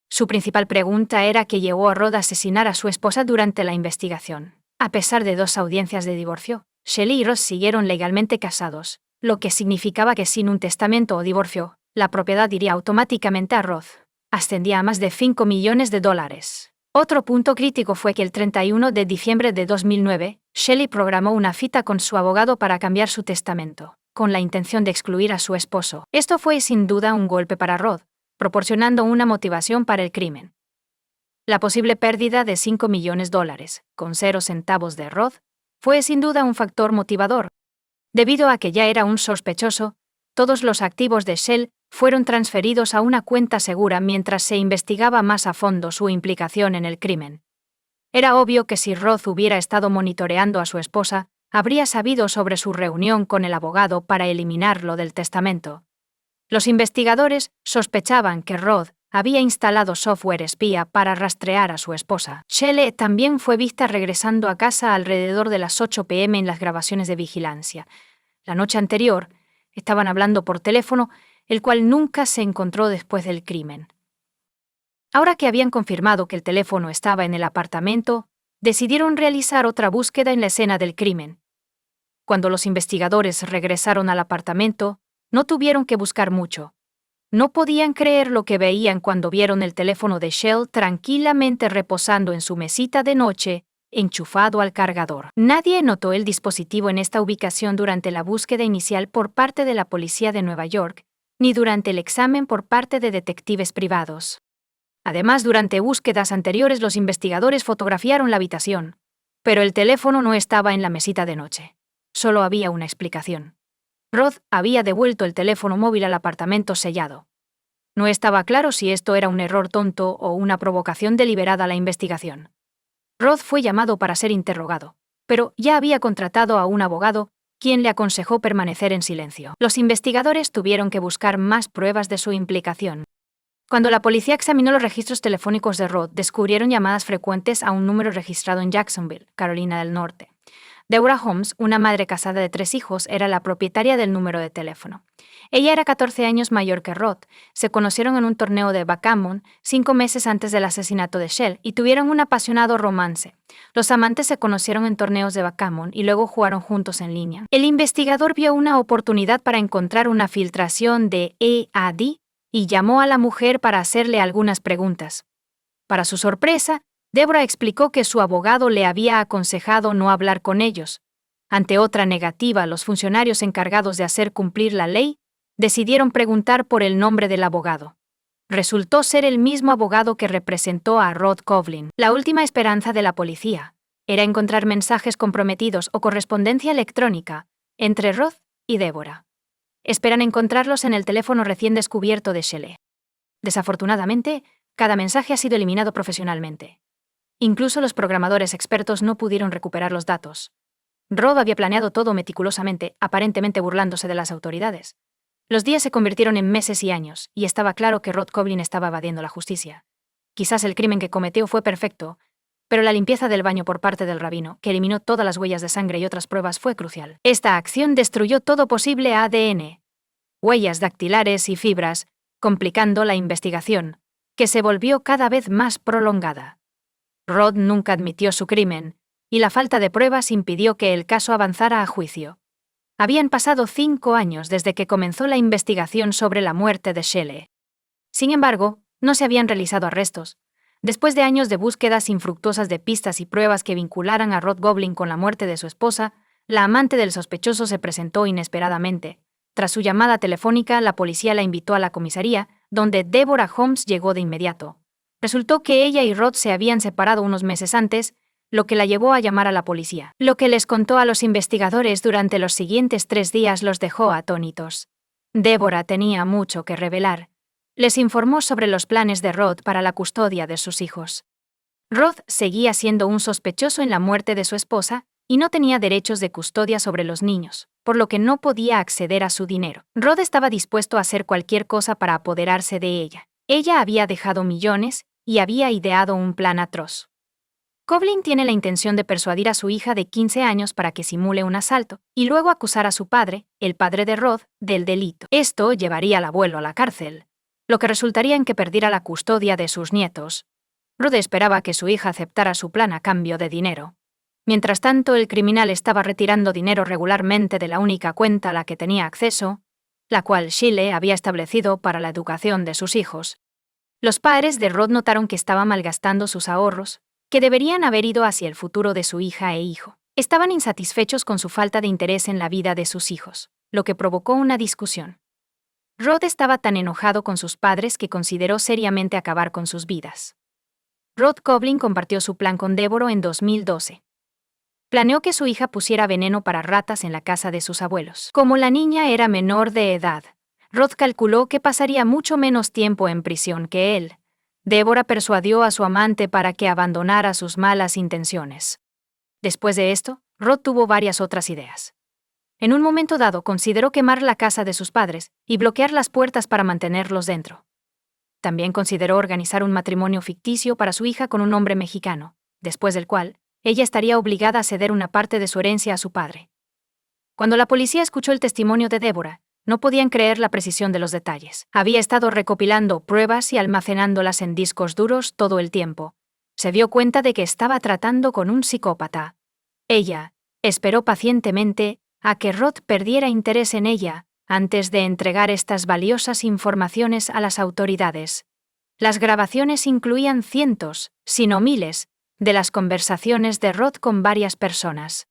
Su principal pregunta era qué llevó a Roth a asesinar a su esposa durante la investigación. A pesar de 2 audiencias de divorcio, Shelley y Roth siguieron legalmente casados, lo que significaba que sin un testamento o divorcio, la propiedad iría automáticamente a Roth. Ascendía a más de $5 millones. Otro punto crítico fue que el 31 de diciembre de 2009, Shelley programó una cita con su abogado para cambiar su testamento, con la intención de excluir a su esposo. Esto fue sin duda un golpe para Roth, proporcionando una motivación para el crimen. La posible pérdida de $5 millones, con 0 centavos de Roth, fue sin duda un factor motivador. Debido a que ya era un sospechoso, todos los activos de Shell fueron transferidos a una cuenta segura mientras se investigaba más a fondo su implicación en el crimen. Era obvio que si Roth hubiera estado monitoreando a su esposa, habría sabido sobre su reunión con el abogado para eliminarlo del testamento. Los investigadores sospechaban que Roth había instalado software espía para rastrear a su esposa. Shelley también fue vista regresando a casa alrededor de las 8 p.m. en las grabaciones de vigilancia. La noche anterior, estaban hablando por teléfono, el cual nunca se encontró después del crimen. Ahora que habían confirmado que el teléfono estaba en el apartamento, decidieron realizar otra búsqueda en la escena del crimen. Cuando los investigadores regresaron al apartamento, no tuvieron que buscar mucho. No podían creer lo que veían cuando vieron el teléfono de Shell tranquilamente reposando en su mesita de noche, enchufado al cargador. Nadie notó el dispositivo en esta ubicación durante la búsqueda inicial por parte de la policía de Nueva York, ni durante el examen por parte de detectives privados. Además, durante búsquedas anteriores los investigadores fotografiaron la habitación, pero el teléfono no estaba en la mesita de noche. Solo había una explicación. Rod había devuelto el teléfono móvil al apartamento sellado. No estaba claro si esto era un error tonto o una provocación deliberada a la investigación. Rod fue llamado para ser interrogado, pero ya había contratado a un abogado, quien le aconsejó permanecer en silencio. Los investigadores tuvieron que buscar más pruebas de su implicación. Cuando la policía examinó los registros telefónicos de Rod, descubrieron llamadas frecuentes a un número registrado en Jacksonville, Carolina del Norte. Deborah Holmes, una madre casada de 3 hijos, era la propietaria del número de teléfono. Ella era 14 años mayor que Rod. Se conocieron en un torneo de backgammon 5 meses antes del asesinato de Shell y tuvieron un apasionado romance. Los amantes se conocieron en torneos de backgammon y luego jugaron juntos en línea. El investigador vio una oportunidad para encontrar una filtración de EAD y llamó a la mujer para hacerle algunas preguntas. Para su sorpresa, Deborah explicó que su abogado le había aconsejado no hablar con ellos. Ante otra negativa, los funcionarios encargados de hacer cumplir la ley decidieron preguntar por el nombre del abogado. Resultó ser el mismo abogado que representó a Rod Kovlin. La última esperanza de la policía era encontrar mensajes comprometidos o correspondencia electrónica entre Rod y Deborah. Esperan encontrarlos en el teléfono recién descubierto de Shelley. Desafortunadamente, cada mensaje ha sido eliminado profesionalmente. Incluso los programadores expertos no pudieron recuperar los datos. Rod había planeado todo meticulosamente, aparentemente burlándose de las autoridades. Los días se convirtieron en meses y años, y estaba claro que Rod Kovlin estaba evadiendo la justicia. Quizás el crimen que cometió fue perfecto, pero la limpieza del baño por parte del rabino, que eliminó todas las huellas de sangre y otras pruebas, fue crucial. Esta acción destruyó todo posible ADN, huellas dactilares y fibras, complicando la investigación, que se volvió cada vez más prolongada. Rod nunca admitió su crimen, y la falta de pruebas impidió que el caso avanzara a juicio. Habían pasado 5 años desde que comenzó la investigación sobre la muerte de Shelley. Sin embargo, no se habían realizado arrestos. Después de años de búsquedas infructuosas de pistas y pruebas que vincularan a Rod Kovlin con la muerte de su esposa, la amante del sospechoso se presentó inesperadamente. Tras su llamada telefónica, la policía la invitó a la comisaría, donde Deborah Holmes llegó de inmediato. Resultó que ella y Rod se habían separado unos meses antes, lo que la llevó a llamar a la policía. Lo que les contó a los investigadores durante los siguientes 3 días los dejó atónitos. Deborah tenía mucho que revelar. Les informó sobre los planes de Rod para la custodia de sus hijos. Rod seguía siendo un sospechoso en la muerte de su esposa y no tenía derechos de custodia sobre los niños, por lo que no podía acceder a su dinero. Rod estaba dispuesto a hacer cualquier cosa para apoderarse de ella. Ella había dejado millones y había ideado un plan atroz. Kovlin tiene la intención de persuadir a su hija de 15 años para que simule un asalto y luego acusar a su padre, el padre de Rod, del delito. Esto llevaría al abuelo a la cárcel, lo que resultaría en que perdiera la custodia de sus nietos. Rod esperaba que su hija aceptara su plan a cambio de dinero. Mientras tanto, el criminal estaba retirando dinero regularmente de la única cuenta a la que tenía acceso, la cual Shelley había establecido para la educación de sus hijos. Los padres de Rod notaron que estaba malgastando sus ahorros, que deberían haber ido hacia el futuro de su hija e hijo. Estaban insatisfechos con su falta de interés en la vida de sus hijos, lo que provocó una discusión. Rod estaba tan enojado con sus padres que consideró seriamente acabar con sus vidas. Rod Kovlin compartió su plan con Deborah en 2012. Planeó que su hija pusiera veneno para ratas en la casa de sus abuelos. Como la niña era menor de edad, Rod calculó que pasaría mucho menos tiempo en prisión que él. Deborah persuadió a su amante para que abandonara sus malas intenciones. Después de esto, Rod tuvo varias otras ideas. En un momento dado consideró quemar la casa de sus padres y bloquear las puertas para mantenerlos dentro. También consideró organizar un matrimonio ficticio para su hija con un hombre mexicano, después del cual ella estaría obligada a ceder una parte de su herencia a su padre. Cuando la policía escuchó el testimonio de Deborah, no podían creer la precisión de los detalles. Había estado recopilando pruebas y almacenándolas en discos duros todo el tiempo. se dio cuenta de que estaba tratando con un psicópata. Ella esperó pacientemente a que Rod perdiera interés en ella antes de entregar estas valiosas informaciones a las autoridades. Las grabaciones incluían cientos, si no miles, de las conversaciones de Rod con varias personas.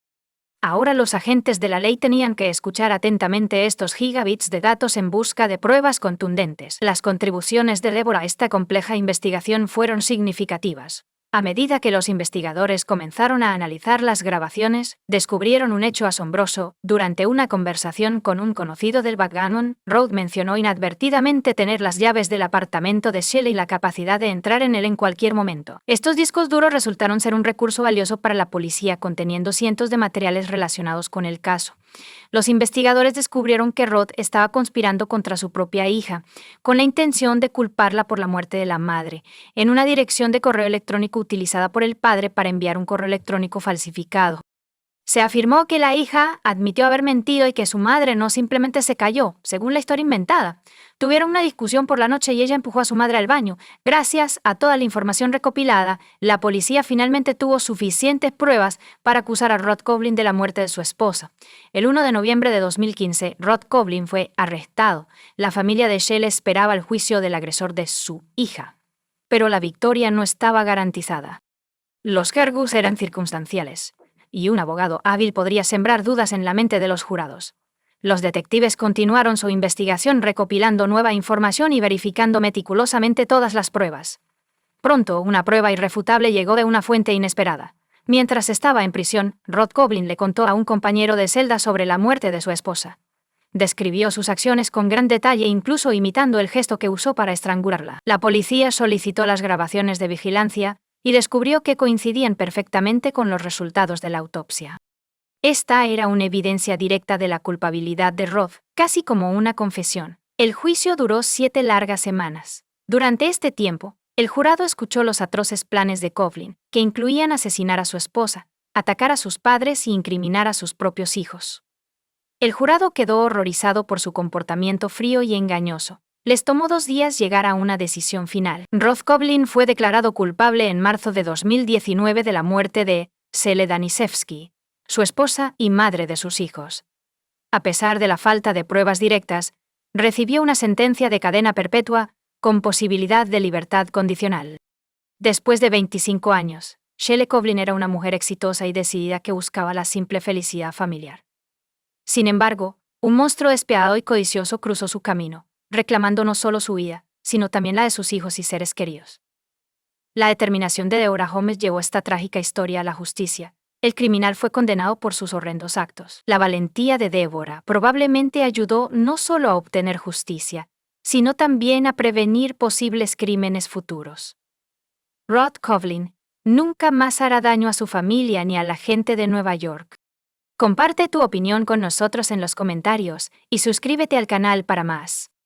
Ahora los agentes de la ley tenían que escuchar atentamente estos gigabits de datos en busca de pruebas contundentes. Las contribuciones de Deborah a esta compleja investigación fueron significativas. A medida que los investigadores comenzaron a analizar las grabaciones, descubrieron un hecho asombroso. Durante una conversación con un conocido del backgammon, Rod mencionó inadvertidamente tener las llaves del apartamento de Shelley y la capacidad de entrar en él en cualquier momento. Estos discos duros resultaron ser un recurso valioso para la policía, conteniendo cientos de materiales relacionados con el caso. Los investigadores descubrieron que Rod estaba conspirando contra su propia hija, con la intención de culparla por la muerte de la madre, en una dirección de correo electrónico utilizada por el padre para enviar un correo electrónico falsificado. Se afirmó que la hija admitió haber mentido y que su madre no simplemente se cayó, según la historia inventada. Tuvieron una discusión por la noche y ella empujó a su madre al baño. Gracias a toda la información recopilada, la policía finalmente tuvo suficientes pruebas para acusar a Rod Coughlin de la muerte de su esposa. El 1 de noviembre de 2015, Rod Coughlin fue arrestado. La familia de Shelley esperaba el juicio del agresor de su hija. Pero la victoria no estaba garantizada. Los cargos eran circunstanciales, y un abogado hábil podría sembrar dudas en la mente de los jurados. Los detectives continuaron su investigación recopilando nueva información y verificando meticulosamente todas las pruebas. Pronto, una prueba irrefutable llegó de una fuente inesperada. Mientras estaba en prisión, Rod Coughlin le contó a un compañero de celda sobre la muerte de su esposa. Describió sus acciones con gran detalle, incluso imitando el gesto que usó para estrangularla. La policía solicitó las grabaciones de vigilancia y descubrió que coincidían perfectamente con los resultados de la autopsia. Esta era una evidencia directa de la culpabilidad de Rod, casi como una confesión. El juicio duró 7 largas semanas. Durante este tiempo, el jurado escuchó los atroces planes de Coughlin, que incluían asesinar a su esposa, atacar a sus padres y incriminar a sus propios hijos. El jurado quedó horrorizado por su comportamiento frío y engañoso. Les tomó 2 días llegar a una decisión final. Rod Coughlin fue declarado culpable en marzo de 2019 de la muerte de Shelley Daniszewski, su esposa y madre de sus hijos. A pesar de la falta de pruebas directas, recibió una sentencia de cadena perpetua con posibilidad de libertad condicional. Después de 25 años, Shelley Coughlin era una mujer exitosa y decidida que buscaba la simple felicidad familiar. Sin embargo, un monstruo despiadado y codicioso cruzó su camino, reclamando no solo su vida, sino también la de sus hijos y seres queridos. La determinación de Deborah Holmes llevó esta trágica historia a la justicia. El criminal fue condenado por sus horrendos actos. La valentía de Deborah probablemente ayudó no solo a obtener justicia, sino también a prevenir posibles crímenes futuros. Rod Coughlin nunca más hará daño a su familia ni a la gente de Nueva York. Comparte tu opinión con nosotros en los comentarios y suscríbete al canal para más.